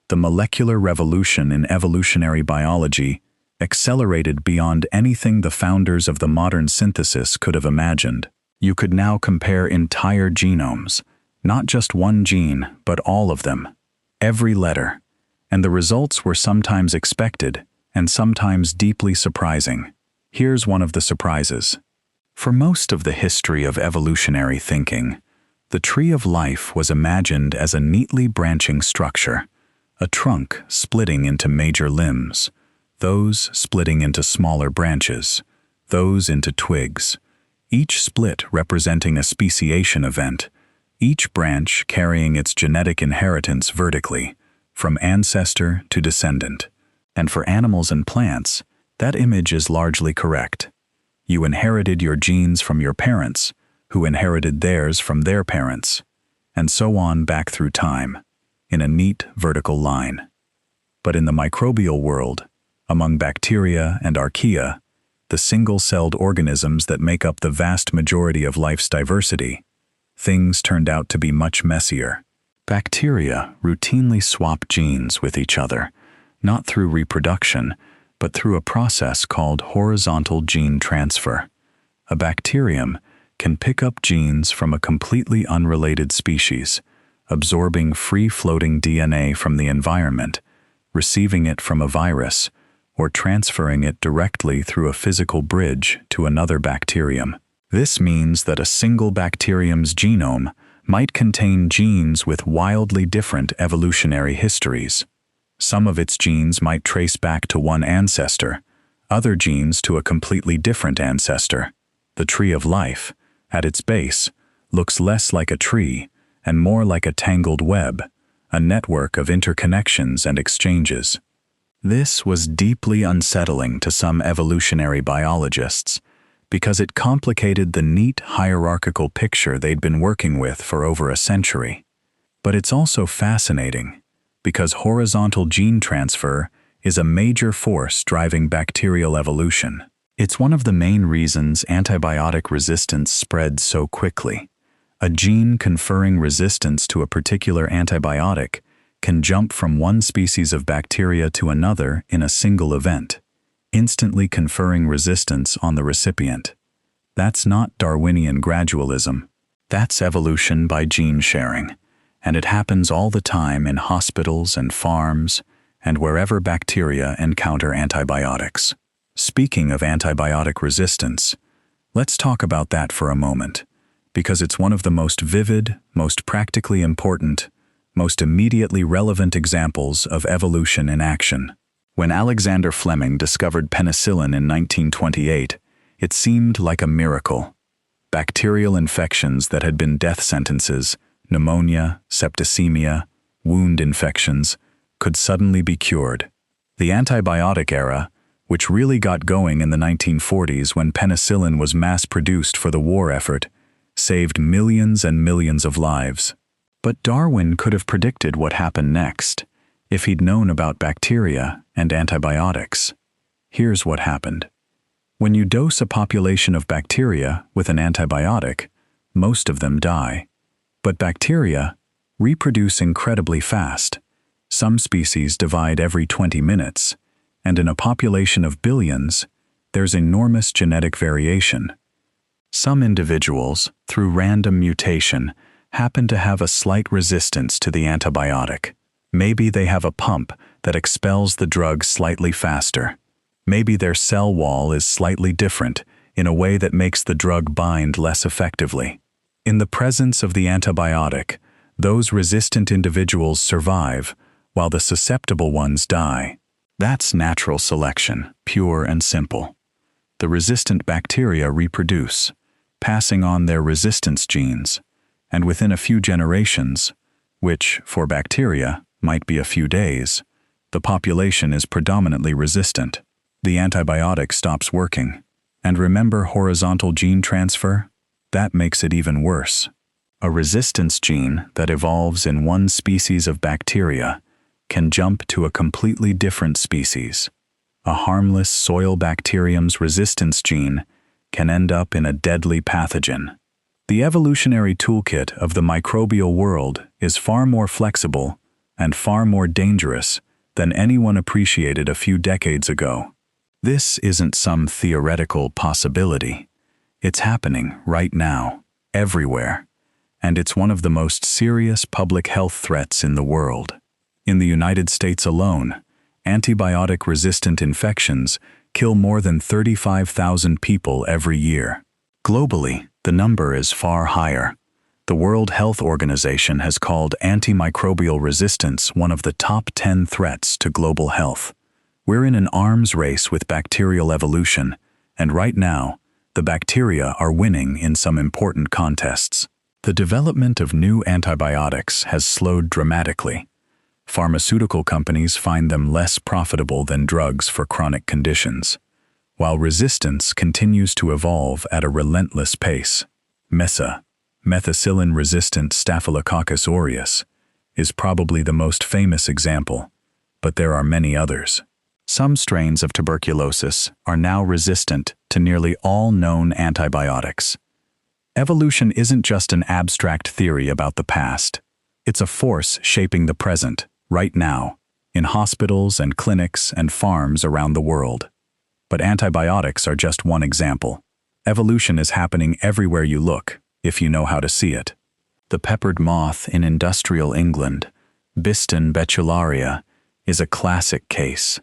the molecular revolution in evolutionary biology accelerated beyond anything the founders of the modern synthesis could have imagined. You could now compare entire genomes, not just one gene, but all of them, every letter, and the results were sometimes expected and sometimes deeply surprising. Here's one of the surprises. For most of the history of evolutionary thinking, the tree of life was imagined as a neatly branching structure, a trunk splitting into major limbs, those splitting into smaller branches, those into twigs, each split representing a speciation event, each branch carrying its genetic inheritance vertically, from ancestor to descendant. And for animals and plants, that image is largely correct. You inherited your genes from your parents, who inherited theirs from their parents, and so on back through time, in a neat vertical line. But in the microbial world, among bacteria and archaea, the single-celled organisms that make up the vast majority of life's diversity, things turned out to be much messier. Bacteria routinely swap genes with each other, not through reproduction, but through a process called horizontal gene transfer. A bacterium can pick up genes from a completely unrelated species, absorbing free-floating DNA from the environment, receiving it from a virus, or transferring it directly through a physical bridge to another bacterium. This means that a single bacterium's genome might contain genes with wildly different evolutionary histories. Some of its genes might trace back to one ancestor, Other genes to a completely different ancestor. The tree of life, at its base, looks less like a tree and more like a tangled web, a network of interconnections and exchanges. This was deeply unsettling to some evolutionary biologists because it complicated the neat hierarchical picture they'd been working with for over a century. But it's also fascinating because horizontal gene transfer is a major force driving bacterial evolution. It's one of the main reasons antibiotic resistance spreads so quickly. A gene conferring resistance to a particular antibiotic can jump from one species of bacteria to another in a single event, instantly conferring resistance on the recipient. That's not Darwinian gradualism. That's evolution by gene sharing, and it happens all the time in hospitals and farms and wherever bacteria encounter antibiotics. Speaking of antibiotic resistance, let's talk about that for a moment, because it's one of the most vivid, most practically important, most immediately relevant examples of evolution in action. When Alexander Fleming discovered penicillin in 1928, it seemed like a miracle. Bacterial infections that had been death sentences, pneumonia, septicemia, wound infections, could suddenly be cured. The antibiotic era, which really got going in the 1940s when penicillin was mass-produced for the war effort, saved millions and millions of lives. But Darwin could have predicted what happened next if he'd known about bacteria and antibiotics. Here's what happened. When you dose a population of bacteria with an antibiotic, most of them die. But bacteria reproduce incredibly fast. Some species divide every 20 minutes, and in a population of billions, there's enormous genetic variation. Some individuals, through random mutation, happen to have a slight resistance to the antibiotic. Maybe they have a pump that expels the drug slightly faster. Maybe their cell wall is slightly different in a way that makes the drug bind less effectively. In the presence of the antibiotic, those resistant individuals survive, while the susceptible ones die. That's natural selection, pure and simple. The resistant bacteria reproduce, passing on their resistance genes, and within a few generations, which, for bacteria, might be a few days, the population is predominantly resistant. The antibiotic stops working. And remember horizontal gene transfer? That makes it even worse. A resistance gene that evolves in one species of bacteria can jump to a completely different species. A harmless soil bacterium's resistance gene can end up in a deadly pathogen. The evolutionary toolkit of the microbial world is far more flexible and far more dangerous than anyone appreciated a few decades ago. This isn't some theoretical possibility. It's happening right now, everywhere, and it's one of the most serious public health threats in the world. In the United States alone, antibiotic-resistant infections kill more than 35,000 people every year. Globally, the number is far higher. The World Health Organization has called antimicrobial resistance one of the top 10 threats to global health. We're in an arms race with bacterial evolution, and right now, the bacteria are winning in some important contests. The development of new antibiotics has slowed dramatically. Pharmaceutical companies find them less profitable than drugs for chronic conditions, while resistance continues to evolve at a relentless pace. MESA, methicillin-resistant Staphylococcus aureus, is probably the most famous example, but there are many others. Some strains of tuberculosis are now resistant to nearly all known antibiotics. Evolution isn't just an abstract theory about the past. It's a force shaping the present, right now, in hospitals and clinics and farms around the world. But antibiotics are just one example. Evolution is happening everywhere you look, if you know how to see it. The peppered moth in industrial England, Biston betularia, is a classic case.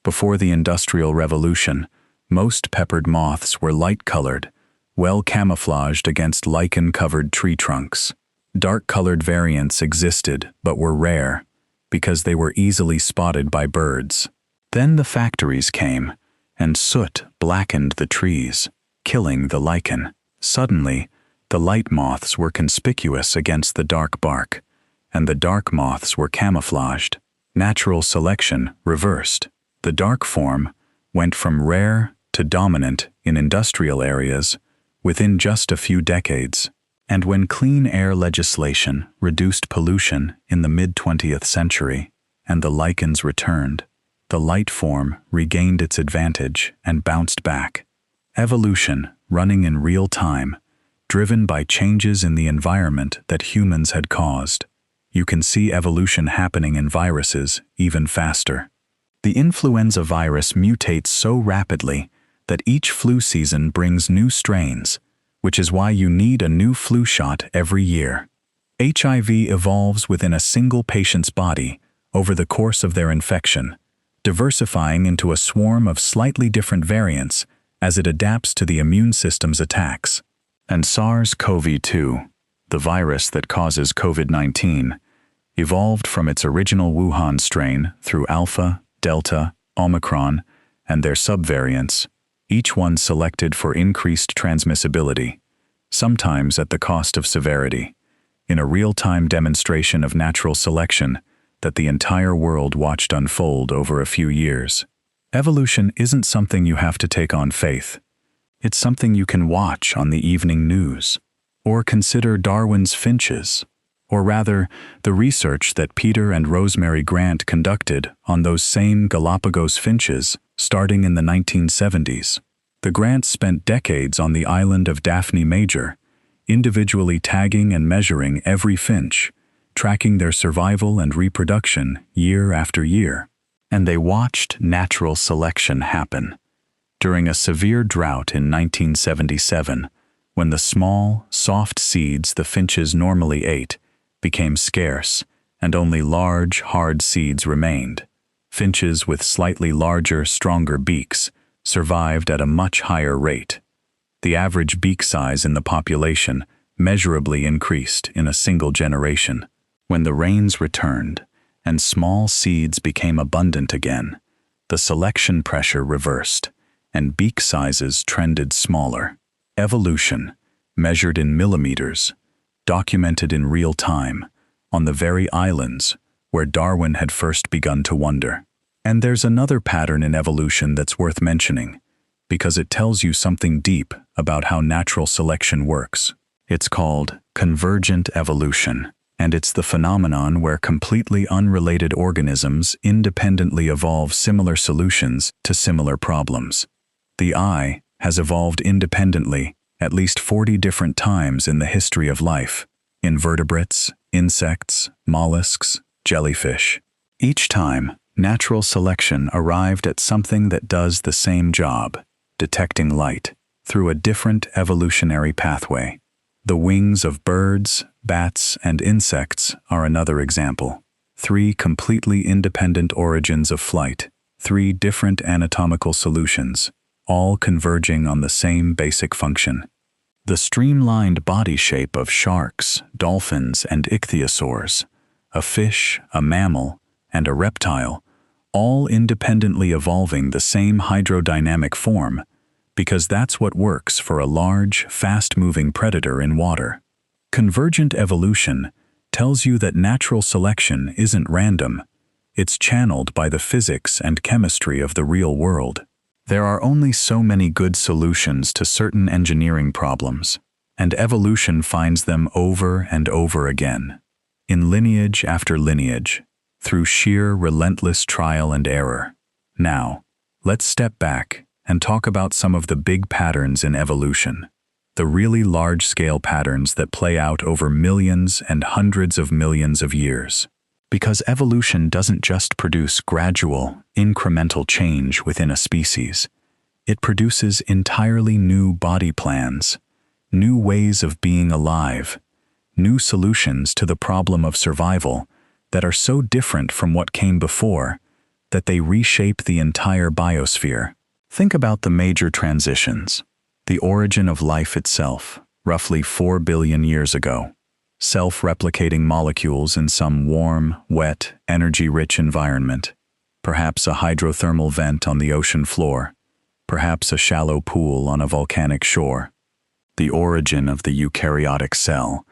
Before the Industrial Revolution, most peppered moths were light-colored, well camouflaged against lichen-covered tree trunks. Dark-colored variants existed but were rare because they were easily spotted by birds. Then the factories came, and soot blackened the trees, killing the lichen. Suddenly, the light moths were conspicuous against the dark bark, and the dark moths were camouflaged. Natural selection reversed. The dark form went from rare to dominant in industrial areas within just a few decades. And when clean air legislation reduced pollution in the mid-20th century and the lichens returned, the light form regained its advantage and bounced back. Evolution running in real time, driven by changes in the environment that humans had caused. You can see evolution happening in viruses even faster. The influenza virus mutates so rapidly that each flu season brings new strains, which is why you need a new flu shot every year. HIV evolves within a single patient's body over the course of their infection, diversifying into a swarm of slightly different variants as it adapts to the immune system's attacks. And SARS-CoV-2, the virus that causes COVID-19, evolved from its original Wuhan strain through Alpha, Delta, Omicron, and their subvariants, each one selected for increased transmissibility, sometimes at the cost of severity, in a real-time demonstration of natural selection that the entire world watched unfold over a few years. Evolution isn't something you have to take on faith. It's something you can watch on the evening news. Or consider Darwin's finches, or rather, the research that Peter and Rosemary Grant conducted on those same Galapagos finches starting in the 1970s. The Grants spent decades on the island of Daphne Major, individually tagging and measuring every finch, tracking their survival and reproduction year after year. And they watched natural selection happen. During a severe drought in 1977, when the small, soft seeds the finches normally ate became scarce and only large, hard seeds remained, finches with slightly larger, stronger beaks survived at a much higher rate. The average beak size in the population measurably increased in a single generation. When the rains returned and small seeds became abundant again, the selection pressure reversed and beak sizes trended smaller. Evolution, measured in millimeters, documented in real time, on the very islands where Darwin had first begun to wonder. And there's another pattern in evolution that's worth mentioning, because it tells you something deep about how natural selection works. It's called convergent evolution, and it's the phenomenon where completely unrelated organisms independently evolve similar solutions to similar problems. The eye has evolved independently at least 40 different times in the history of life: invertebrates, insects, mollusks, jellyfish. Each time, natural selection arrived at something that does the same job, detecting light, through a different evolutionary pathway. The wings of birds, bats, and insects are another example. 3 completely independent origins of flight, 3 different anatomical solutions, all converging on the same basic function. The streamlined body shape of sharks, dolphins, and ichthyosaurs, a fish, a mammal, and a reptile, all independently evolving the same hydrodynamic form, because that's what works for a large, fast-moving predator in water. Convergent evolution tells you that natural selection isn't random. It's channeled by the physics and chemistry of the real world. There are only so many good solutions to certain engineering problems, and evolution finds them over and over again, in lineage after lineage, through sheer relentless trial and error. Now, let's step back and talk about some of the big patterns in evolution, the really large-scale patterns that play out over millions and hundreds of millions of years. Because evolution doesn't just produce gradual, incremental change within a species. It produces entirely new body plans, new ways of being alive, new solutions to the problem of survival that are so different from what came before that they reshape the entire biosphere. Think about the major transitions. The origin of life itself, roughly 4 billion years ago. Self-replicating molecules in some warm, wet, energy-rich environment. Perhaps a hydrothermal vent on the ocean floor. perhaps a shallow pool on a volcanic shore. The origin of the eukaryotic cell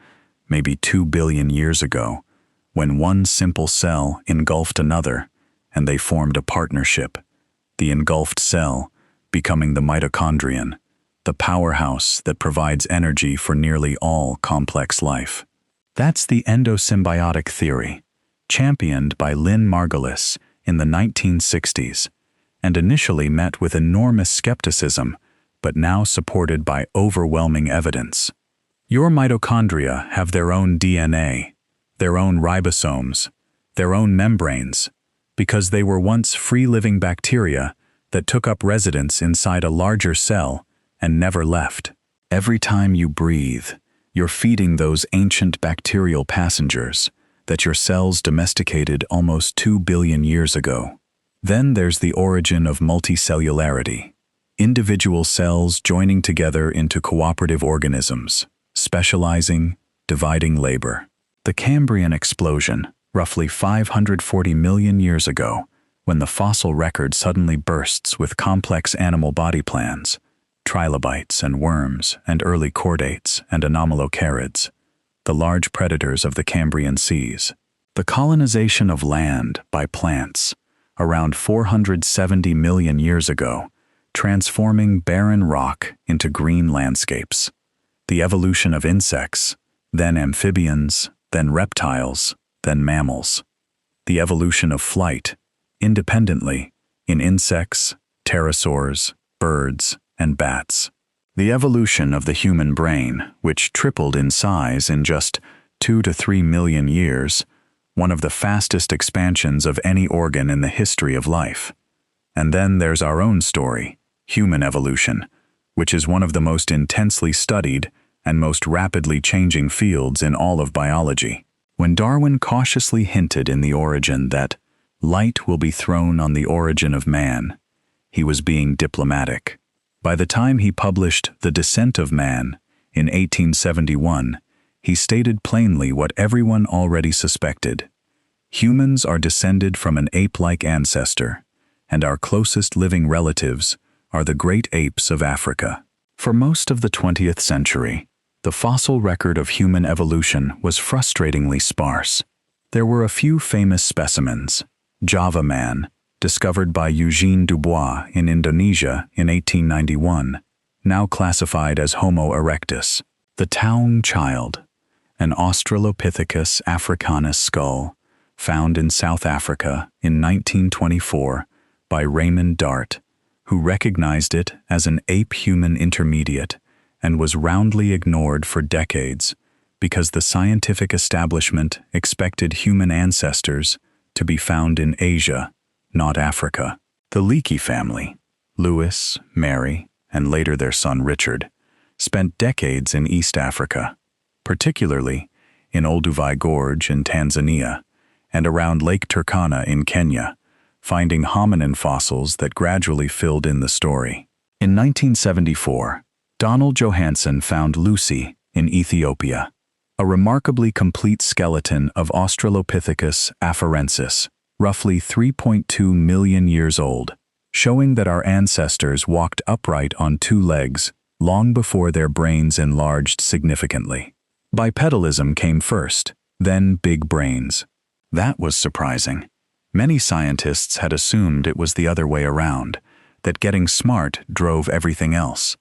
may be 2 billion years ago, when one simple cell engulfed another, and they formed a partnership, the engulfed cell becoming the mitochondrion, the powerhouse that provides energy for nearly all complex life. That's the endosymbiotic theory, championed by Lynn Margulis in the 1960s, and initially met with enormous skepticism, but now supported by overwhelming evidence. Your mitochondria have their own DNA, their own ribosomes, their own membranes, because they were once free-living bacteria that took up residence inside a larger cell and never left. Every time you breathe, you're feeding those ancient bacterial passengers that your cells domesticated almost 2 billion years ago. Then there's the origin of multicellularity, individual cells joining together into cooperative organisms, specializing, dividing labor. The Cambrian explosion, roughly 540 million years ago, when the fossil record suddenly bursts with complex animal body plans, trilobites and worms and early chordates and anomalocarids, the large predators of the Cambrian seas. The colonization of land by plants, around 470 million years ago, transforming barren rock into green landscapes. The evolution of insects, then amphibians, then reptiles, then mammals. The evolution of flight, independently, in insects, pterosaurs, birds, and bats. The evolution of the human brain, which tripled in size in just 2 to 3 million years, one of the fastest expansions of any organ in the history of life. And then there's our own story, human evolution, which is one of the most intensely studied and most rapidly changing fields in all of biology. When Darwin cautiously hinted in The Origin that light will be thrown on the origin of man, he was being diplomatic. By the time he published The Descent of Man in 1871, he stated plainly what everyone already suspected. Humans are descended from an ape-like ancestor, and our closest living relatives are the great apes of Africa. For most of the 20th century, the fossil record of human evolution was frustratingly sparse. There were a few famous specimens: Java man, discovered by Eugene Dubois in Indonesia in 1891, now classified as Homo erectus; the Taung child, an Australopithecus africanus skull, found in South Africa in 1924 by Raymond Dart, who recognized it as an ape-human intermediate and was roundly ignored for decades because the scientific establishment expected human ancestors to be found in Asia, not Africa. The Leakey family, Louis, Mary, and later their son Richard, spent decades in East Africa, particularly in Olduvai Gorge in Tanzania and around Lake Turkana in Kenya, finding hominin fossils that gradually filled in the story. In 1974, Donald Johanson found Lucy in Ethiopia, a remarkably complete skeleton of Australopithecus afarensis, roughly 3.2 million years old, showing that our ancestors walked upright on 2 legs long before their brains enlarged significantly. Bipedalism came first, then big brains. That was surprising. Many scientists had assumed it was the other way around, that getting smart drove everything else.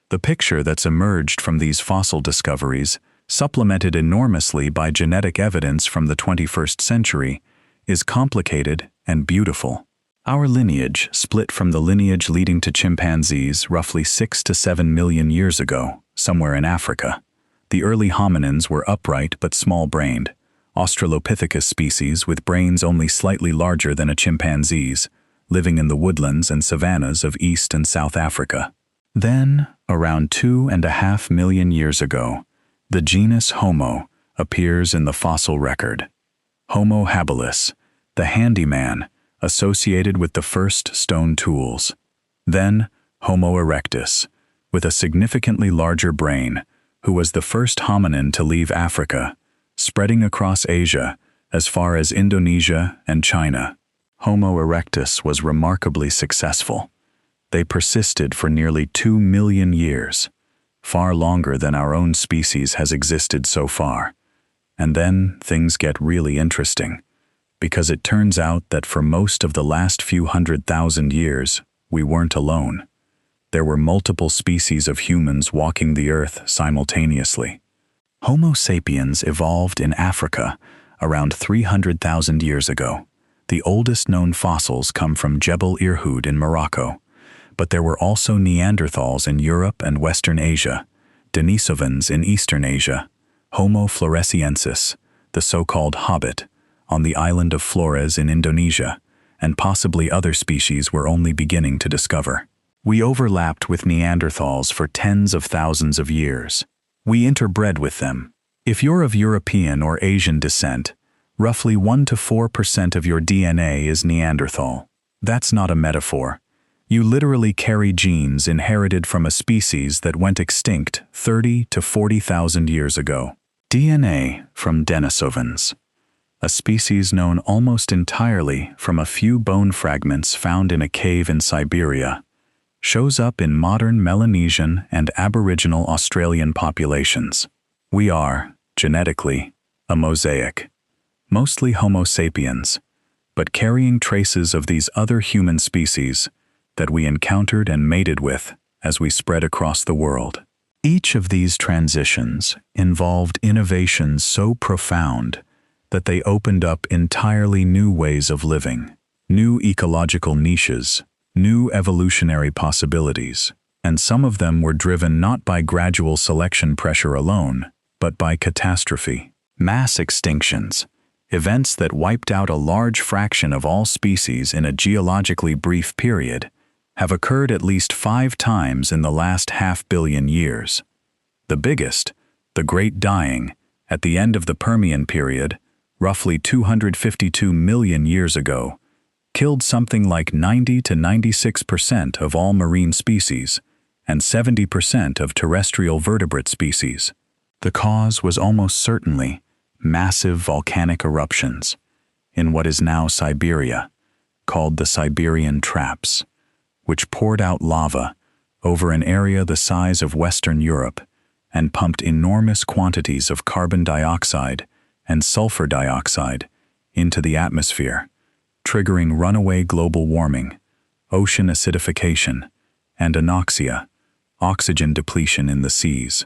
The picture that's emerged from these fossil discoveries, supplemented enormously by genetic evidence from the 21st century, is complicated and beautiful. Our lineage split from the lineage leading to chimpanzees roughly 6 to 7 million years ago, somewhere in Africa. The early hominins were upright but small-brained, Australopithecus species with brains only slightly larger than a chimpanzee's, living in the woodlands and savannas of East and South Africa. Then, around 2.5 million years ago, the genus Homo appears in the fossil record. Homo habilis, the handyman, associated with the first stone tools. Then, Homo erectus, with a significantly larger brain, who was the first hominin to leave Africa, spreading across Asia as far as Indonesia and China. Homo erectus was remarkably successful. They persisted for nearly 2 million years, far longer than our own species has existed so far. And then things get really interesting, because it turns out that for most of the last few 100,000 years, we weren't alone. There were multiple species of humans walking the earth simultaneously. Homo sapiens evolved in Africa around 300,000 years ago. The oldest known fossils come from Jebel Irhoud in Morocco, but there were also Neanderthals in Europe and Western Asia, Denisovans in Eastern Asia, Homo floresiensis, the so-called hobbit, on the island of Flores in Indonesia, and possibly other species we're only beginning to discover. We overlapped with Neanderthals for tens of thousands of years. We interbred with them. If you're of European or Asian descent, roughly 1 to 4% of your DNA is Neanderthal. That's not a metaphor. You literally carry genes inherited from a species that went extinct 30 to 40,000 years ago. DNA from Denisovans, a species known almost entirely from a few bone fragments found in a cave in Siberia, shows up in modern Melanesian and Aboriginal Australian populations. We are, genetically, a mosaic, mostly Homo sapiens, but carrying traces of these other human species that we encountered and mated with as we spread across the world. Each of these transitions involved innovations so profound that they opened up entirely new ways of living, new ecological niches, new evolutionary possibilities, and some of them were driven not by gradual selection pressure alone, but by catastrophe. Mass extinctions, events that wiped out a large fraction of all species in a geologically brief period, have occurred at least 5 times in the last 500 million years. The biggest, the Great Dying, at the end of the Permian period, roughly 252 million years ago, killed something like 90 to 96% of all marine species and 70% of terrestrial vertebrate species. The cause was almost certainly massive volcanic eruptions in what is now Siberia, called the Siberian Traps, which poured out lava over an area the size of Western Europe and pumped enormous quantities of carbon dioxide and sulfur dioxide into the atmosphere, triggering runaway global warming, ocean acidification, and anoxia, oxygen depletion in the seas.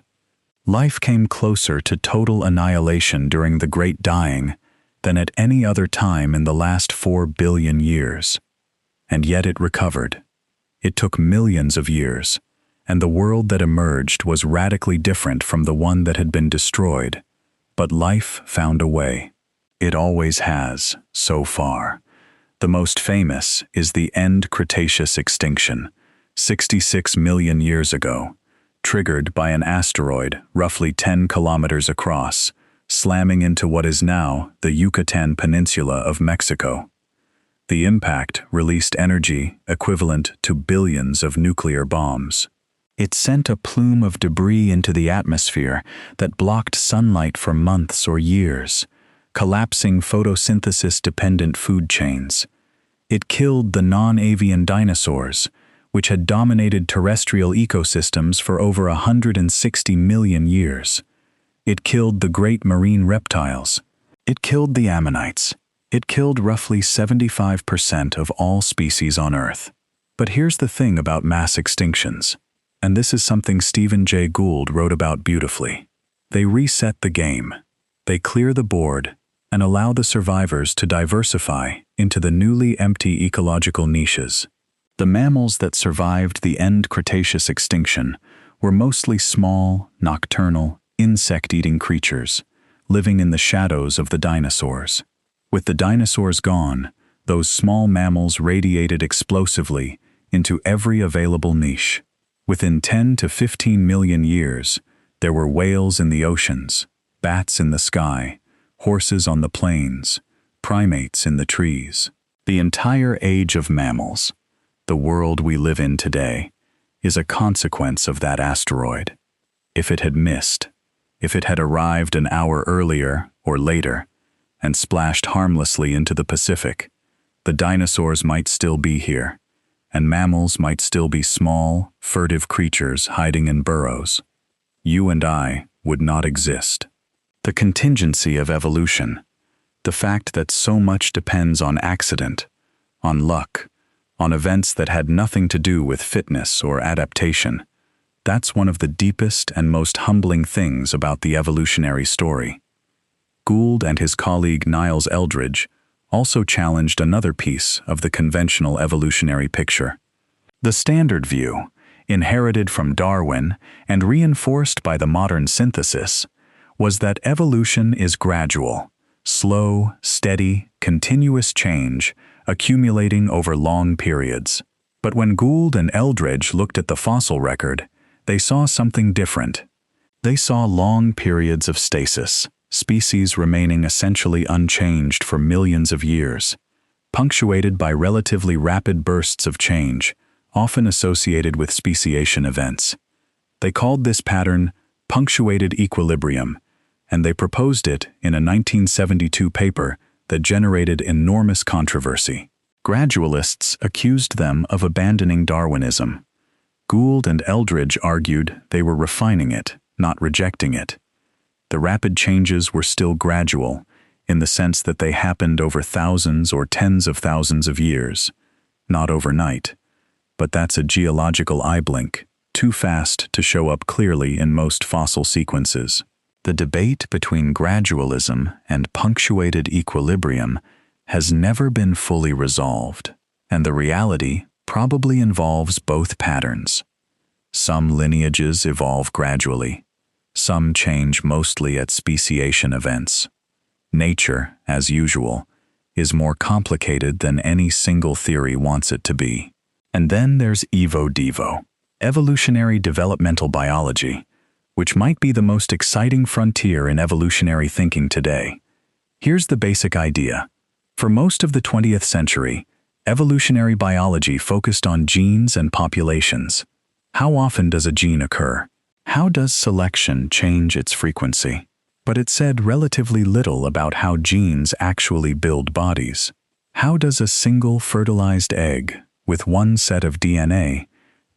Life came closer to total annihilation during the Great Dying than at any other time in the last 4 billion years. And yet it recovered. It took millions of years, and the world that emerged was radically different from the one that had been destroyed. But life found a way. It always has, so far. The most famous is the End Cretaceous extinction, 66 million years ago, triggered by an asteroid roughly 10 kilometers across, slamming into what is now the Yucatan Peninsula of Mexico. The impact released energy equivalent to billions of nuclear bombs. It sent a plume of debris into the atmosphere that blocked sunlight for months or years, collapsing photosynthesis-dependent food chains. It killed the non-avian dinosaurs, which had dominated terrestrial ecosystems for over 160 million years. It killed the great marine reptiles. It killed the ammonites. It killed roughly 75% of all species on Earth. But here's the thing about mass extinctions, and this is something Stephen Jay Gould wrote about beautifully. They reset the game. They clear the board and allow the survivors to diversify into the newly empty ecological niches. The mammals that survived the End Cretaceous extinction were mostly small, nocturnal, insect-eating creatures, living in the shadows of the dinosaurs. With the dinosaurs gone, those small mammals radiated explosively into every available niche. Within 10 to 15 million years, there were whales in the oceans, bats in the sky, horses on the plains, primates in the trees. The entire age of mammals, the world we live in today, is a consequence of that asteroid. If it had missed, if it had arrived an hour earlier or later, and splashed harmlessly into the Pacific, the dinosaurs might still be here, and mammals might still be small, furtive creatures hiding in burrows. You and I would not exist. The contingency of evolution, the fact that so much depends on accident, on luck, on events that had nothing to do with fitness or adaptation, that's one of the deepest and most humbling things about the evolutionary story. Gould and his colleague Niles Eldredge also challenged another piece of the conventional evolutionary picture. The standard view, inherited from Darwin and reinforced by the modern synthesis, was that evolution is gradual, slow, steady, continuous change, accumulating over long periods. But when Gould and Eldredge looked at the fossil record, they saw something different. They saw long periods of stasis, species remaining essentially unchanged for millions of years, punctuated by relatively rapid bursts of change, often associated with speciation events. They called this pattern punctuated equilibrium, and they proposed it in a 1972 paper that generated enormous controversy. Gradualists accused them of abandoning Darwinism. Gould and Eldredge argued they were refining it, not rejecting it. The rapid changes were still gradual, in the sense that they happened over thousands or tens of thousands of years, not overnight. But that's a geological eye blink, too fast to show up clearly in most fossil sequences. The debate between gradualism and punctuated equilibrium has never been fully resolved, and the reality probably involves both patterns. Some lineages evolve gradually. Some change mostly at speciation events. Nature, as usual, is more complicated than any single theory wants it to be. And then there's evo-devo, evolutionary developmental biology, which might be the most exciting frontier in evolutionary thinking today. Here's the basic idea. For most of the 20th century, evolutionary biology focused on genes and populations. How often does a gene occur? How does selection change its frequency? But it said relatively little about how genes actually build bodies. How does a single fertilized egg, with one set of DNA,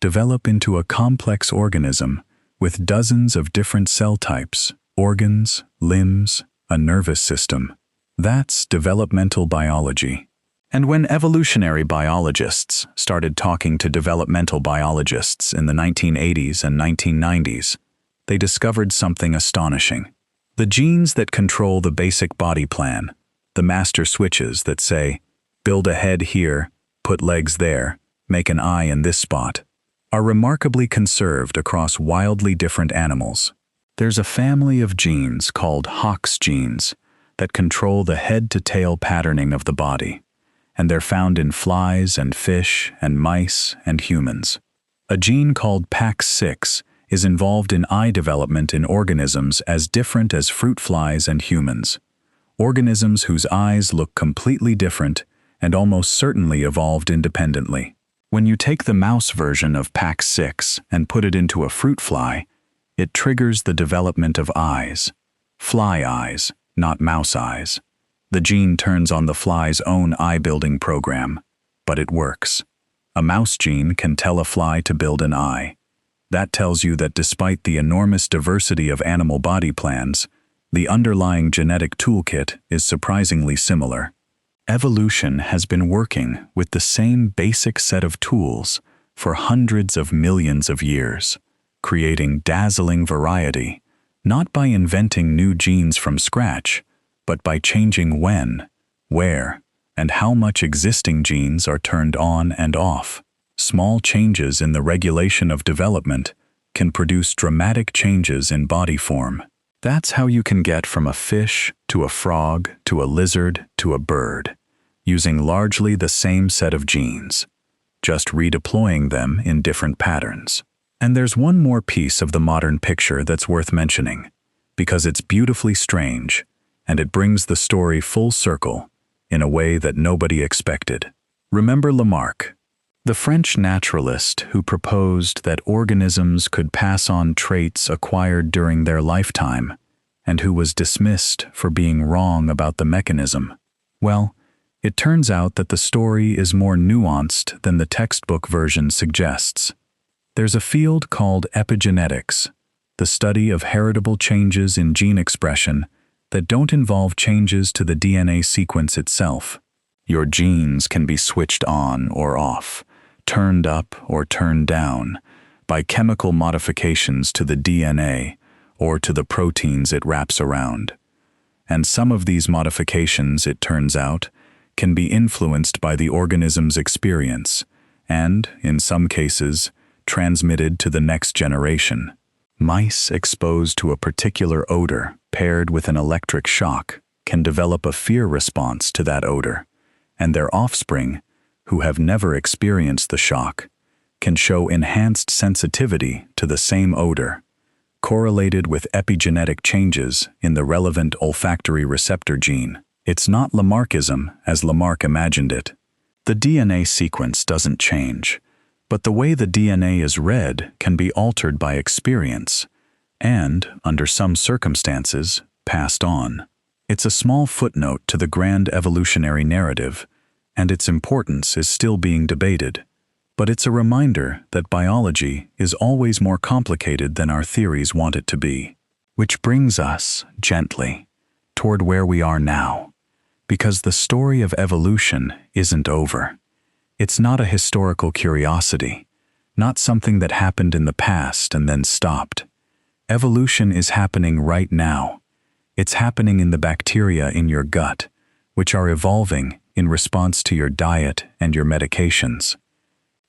develop into a complex organism with dozens of different cell types, organs, limbs, a nervous system? That's developmental biology. And when evolutionary biologists started talking to developmental biologists in the 1980s and 1990s, they discovered something astonishing. The genes that control the basic body plan, the master switches that say, build a head here, put legs there, make an eye in this spot, are remarkably conserved across wildly different animals. There's a family of genes called Hox genes that control the head-to-tail patterning of the body, and they're found in flies and fish and mice and humans. A gene called PAX6 is involved in eye development in organisms as different as fruit flies and humans, organisms whose eyes look completely different and almost certainly evolved independently. When you take the mouse version of PAX6 and put it into a fruit fly, it triggers the development of eyes, fly eyes, not mouse eyes. The gene turns on the fly's own eye-building program, but it works. A mouse gene can tell a fly to build an eye. That tells you that despite the enormous diversity of animal body plans, the underlying genetic toolkit is surprisingly similar. Evolution has been working with the same basic set of tools for hundreds of millions of years, creating dazzling variety, not by inventing new genes from scratch, but by changing when, where, and how much existing genes are turned on and off. Small changes in the regulation of development can produce dramatic changes in body form. That's how you can get from a fish to a frog to a lizard to a bird, using largely the same set of genes, just redeploying them in different patterns. And there's one more piece of the modern picture that's worth mentioning, because it's beautifully strange, and it brings the story full circle in a way that nobody expected. Remember Lamarck, the French naturalist who proposed that organisms could pass on traits acquired during their lifetime, and who was dismissed for being wrong about the mechanism? Well, It turns out that the story is more nuanced than the textbook version suggests. There's a field called epigenetics, the study of heritable changes in gene expression that don't involve changes to the DNA sequence itself. Your genes can be switched on or off, turned up or turned down, by chemical modifications to the DNA or to the proteins it wraps around. And some of these modifications, it turns out, can be influenced by the organism's experience and, in some cases, transmitted to the next generation. Mice exposed to a particular odor paired with an electric shock can develop a fear response to that odor, and their offspring, who have never experienced the shock, can show enhanced sensitivity to the same odor, correlated with epigenetic changes in the relevant olfactory receptor gene. It's not Lamarckism as Lamarck imagined it. The DNA sequence doesn't change, but the way the DNA is read can be altered by experience and, under some circumstances, passed on. It's a small footnote to the grand evolutionary narrative, and its importance is still being debated. But it's a reminder that biology is always more complicated than our theories want it to be. Which brings us, gently, toward where we are now. Because the story of evolution isn't over. It's not a historical curiosity, not something that happened in the past and then stopped. Evolution is happening right now. It's happening in the bacteria in your gut, which are evolving in response to your diet and your medications.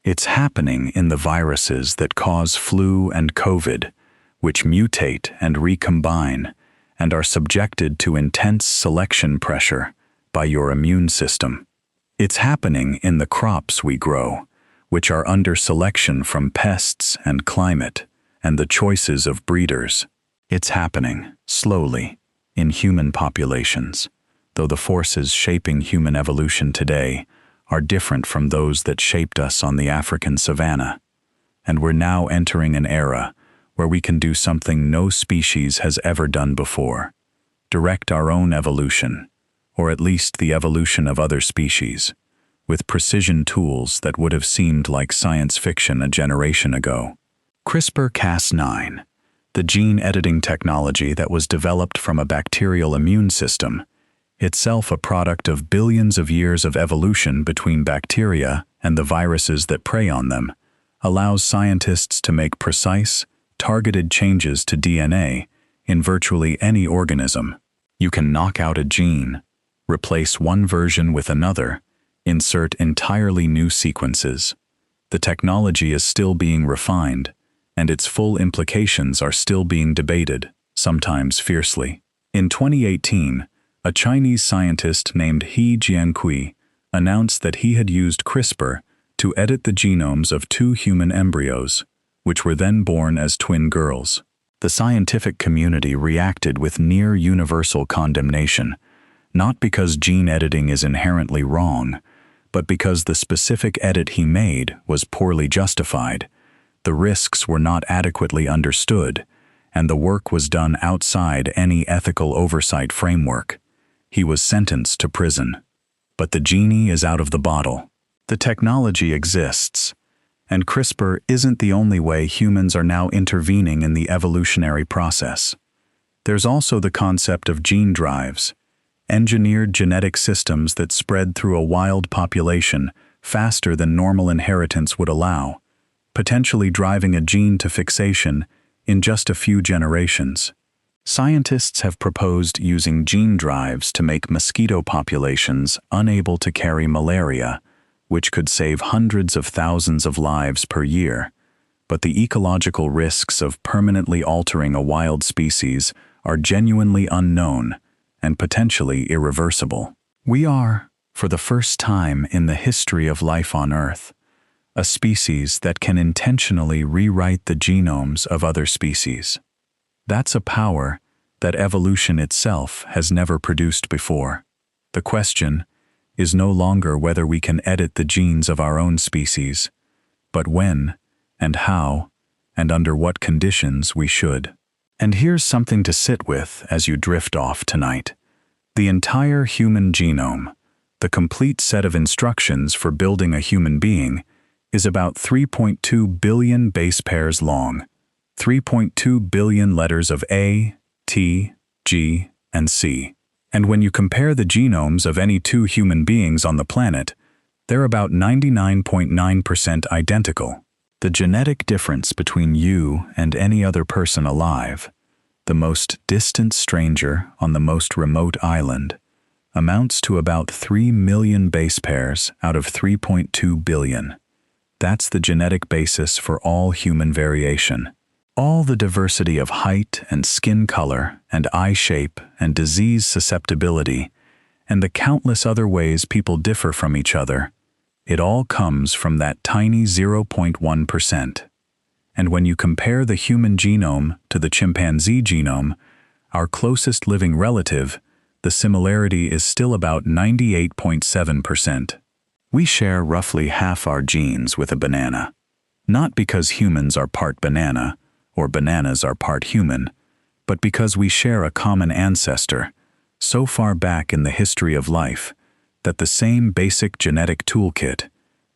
It's happening in the viruses that cause flu and COVID, which mutate and recombine and are subjected to intense selection pressure by your immune system. It's happening in the crops we grow, which are under selection from pests and climate and the choices of breeders. It's happening, slowly, in human populations, though the forces shaping human evolution today are different from those that shaped us on the African savanna. And we're now entering an era where we can do something no species has ever done before: direct our own evolution, or at least the evolution of other species, with precision tools that would have seemed like science fiction a generation ago. CRISPR-Cas9, the gene editing technology that was developed from a bacterial immune system, itself a product of billions of years of evolution between bacteria and the viruses that prey on them, allows scientists to make precise, targeted changes to DNA in virtually any organism. You can knock out a gene, replace one version with another, insert entirely new sequences. The technology is still being refined, and its full implications are still being debated, sometimes fiercely. In 2018, a Chinese scientist named He Jiankui announced that he had used CRISPR to edit the genomes of 2 human embryos, which were then born as twin girls. The scientific community reacted with near universal condemnation, not because gene editing is inherently wrong, but because the specific edit he made was poorly justified, the risks were not adequately understood, and the work was done outside any ethical oversight framework. He was sentenced to prison. But the genie is out of the bottle. The technology exists, and CRISPR isn't the only way humans are now intervening in the evolutionary process. There's also the concept of gene drives, engineered genetic systems that spread through a wild population faster than normal inheritance would allow, potentially driving a gene to fixation in just a few generations. Scientists have proposed using gene drives to make mosquito populations unable to carry malaria, which could save hundreds of thousands of lives per year. But the ecological risks of permanently altering a wild species are genuinely unknown and potentially irreversible. We are, for the first time in the history of life on Earth, a species that can intentionally rewrite the genomes of other species. That's a power that evolution itself has never produced before. The question is no longer whether we can edit the genes of our own species, but when and how and under what conditions we should. And here's something to sit with as you drift off tonight. The entire human genome, the complete set of instructions for building a human being, is about 3.2 billion base pairs long, 3.2 billion letters of A, T, G, and C. And when you compare the genomes of any two human beings on the planet, they're about 99.9% identical. The genetic difference between you and any other person alive, the most distant stranger on the most remote island, amounts to about 3 million base pairs out of 3.2 billion. That's the genetic basis for all human variation. All the diversity of height and skin color and eye shape and disease susceptibility and the countless other ways people differ from each other, it all comes from that tiny 0.1%. And when you compare the human genome to the chimpanzee genome, our closest living relative, the similarity is still about 98.7%. We share roughly half our genes with a banana. Not because humans are part banana, or bananas are part human, but because we share a common ancestor, so far back in the history of life that the same basic genetic toolkit,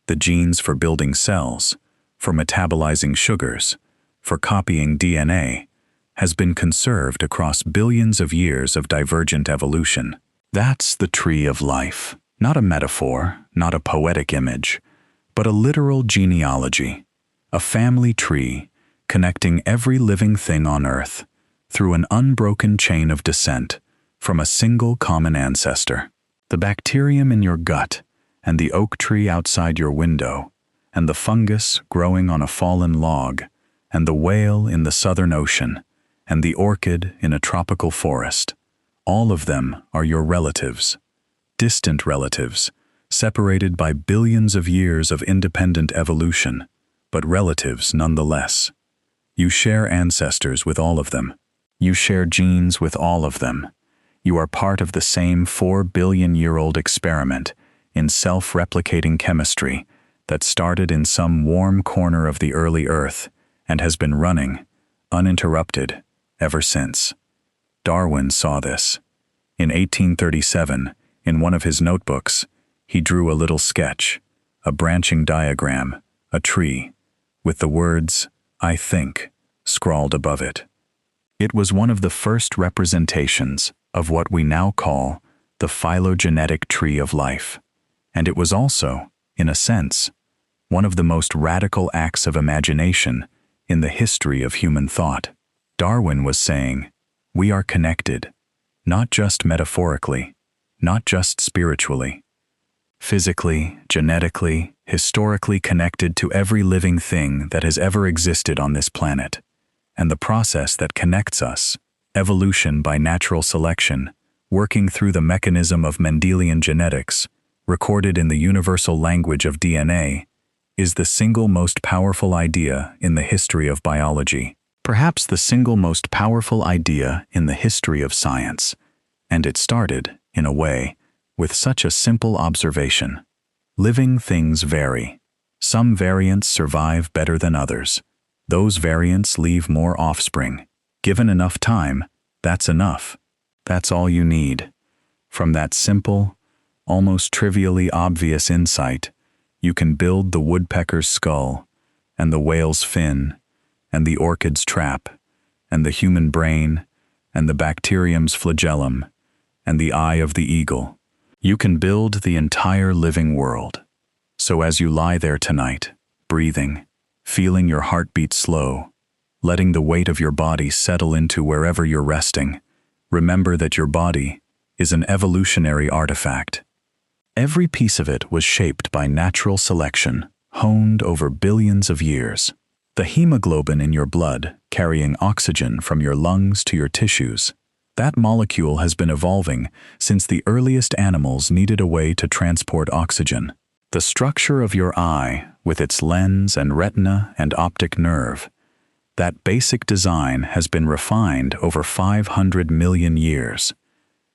the genes for building cells, for metabolizing sugars, for copying DNA, has been conserved across billions of years of divergent evolution. That's the tree of life, not a metaphor, not a poetic image, but a literal genealogy, a family tree connecting every living thing on Earth through an unbroken chain of descent from a single common ancestor. The bacterium in your gut, and the oak tree outside your window, and the fungus growing on a fallen log, and the whale in the Southern Ocean, and the orchid in a tropical forest, all of them are your relatives. Distant relatives, separated by billions of years of independent evolution, but relatives nonetheless. You share ancestors with all of them. You share genes with all of them. You are part of the same 4-billion-year-old experiment in self-replicating chemistry that started in some warm corner of the early Earth and has been running, uninterrupted, ever since. Darwin saw this. In 1837, in one of his notebooks, he drew a little sketch, a branching diagram, a tree, with the words, "I think," scrawled above it. It was one of the first representations of what we now call the phylogenetic tree of life, and it was also, in a sense, one of the most radical acts of imagination in the history of human thought. Darwin was saying, we are connected, not just metaphorically, not just spiritually. Physically, genetically, historically connected to every living thing that has ever existed on this planet. And the process that connects us, evolution by natural selection, working through the mechanism of Mendelian genetics, recorded in the universal language of DNA, is the single most powerful idea in the history of biology. Perhaps the single most powerful idea in the history of science. And it started, in a way, with such a simple observation. Living things vary. Some variants survive better than others. Those variants leave more offspring. Given enough time, that's enough. That's all you need. From that simple, almost trivially obvious insight, you can build the woodpecker's skull, and the whale's fin, and the orchid's trap, and the human brain, and the bacterium's flagellum, and the eye of the eagle. You can build the entire living world. So as you lie there tonight, breathing, feeling your heartbeat slow, letting the weight of your body settle into wherever you're resting, remember that your body is an evolutionary artifact. Every piece of it was shaped by natural selection, honed over billions of years. The hemoglobin in your blood, carrying oxygen from your lungs to your tissues, that molecule has been evolving since the earliest animals needed a way to transport oxygen. The structure of your eye, with its lens and retina and optic nerve, that basic design has been refined over 500 million years,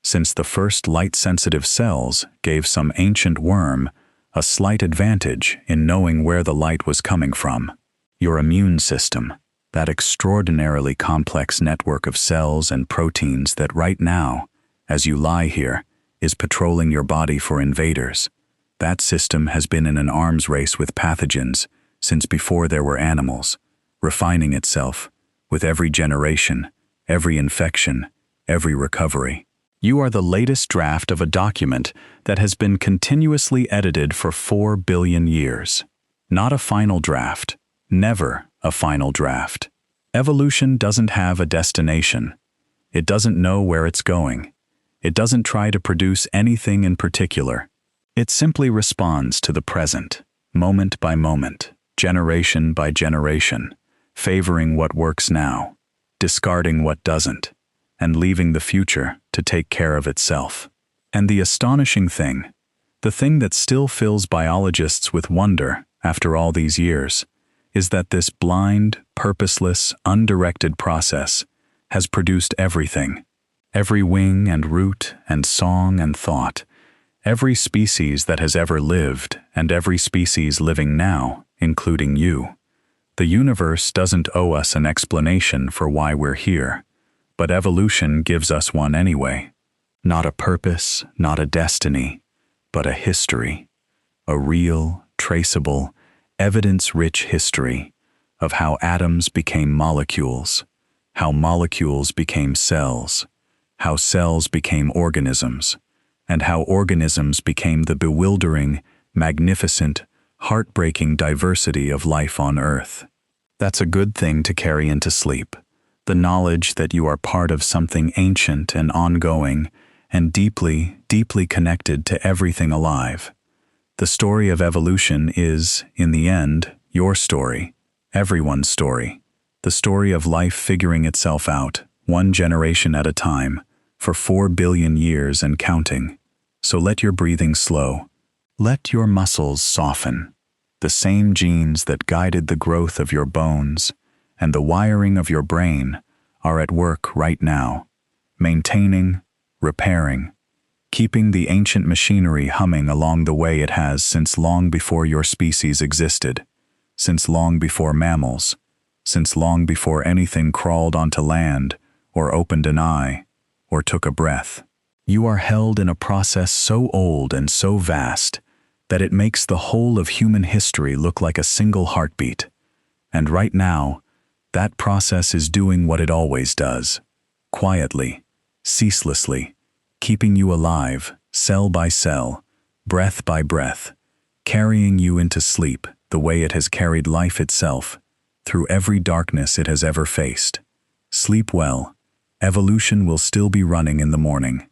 since the first light-sensitive cells gave some ancient worm a slight advantage in knowing where the light was coming from. Your immune system, that extraordinarily complex network of cells and proteins that right now, as you lie here, is patrolling your body for invaders. That system has been in an arms race with pathogens since before there were animals, refining itself with every generation, every infection, every recovery. You are the latest draft of a document that has been continuously edited for 4 billion years. Not a final draft, never a final draft. Evolution doesn't have a destination. It doesn't know where it's going. It doesn't try to produce anything in particular. It simply responds to the present, moment by moment, generation by generation, favoring what works now, discarding what doesn't, and leaving the future to take care of itself. And the astonishing thing, the thing that still fills biologists with wonder after all these years, is that this blind, purposeless, undirected process has produced everything. Every wing and root and song and thought, every species that has ever lived and every species living now, including you. The universe doesn't owe us an explanation for why we're here, but evolution gives us one anyway. Not a purpose, not a destiny, but a history. A real, traceable, evidence-rich history of how atoms became molecules, how molecules became cells, how cells became organisms, and how organisms became the bewildering, magnificent, heartbreaking diversity of life on Earth. That's a good thing to carry into sleep, the knowledge that you are part of something ancient and ongoing and deeply, deeply connected to everything alive. The story of evolution is, in the end, your story, everyone's story, the story of life figuring itself out, one generation at a time, for 4 billion years and counting. So let your breathing slow. Let your muscles soften. The same genes that guided the growth of your bones and the wiring of your brain are at work right now, maintaining, repairing, keeping the ancient machinery humming along the way it has since long before your species existed, since long before mammals, since long before anything crawled onto land or opened an eye or took a breath. You are held in a process so old and so vast that it makes the whole of human history look like a single heartbeat. And right now, that process is doing what it always does, quietly, ceaselessly, keeping you alive, cell by cell, breath by breath, carrying you into sleep the way it has carried life itself, through every darkness it has ever faced. Sleep well. Evolution will still be running in the morning.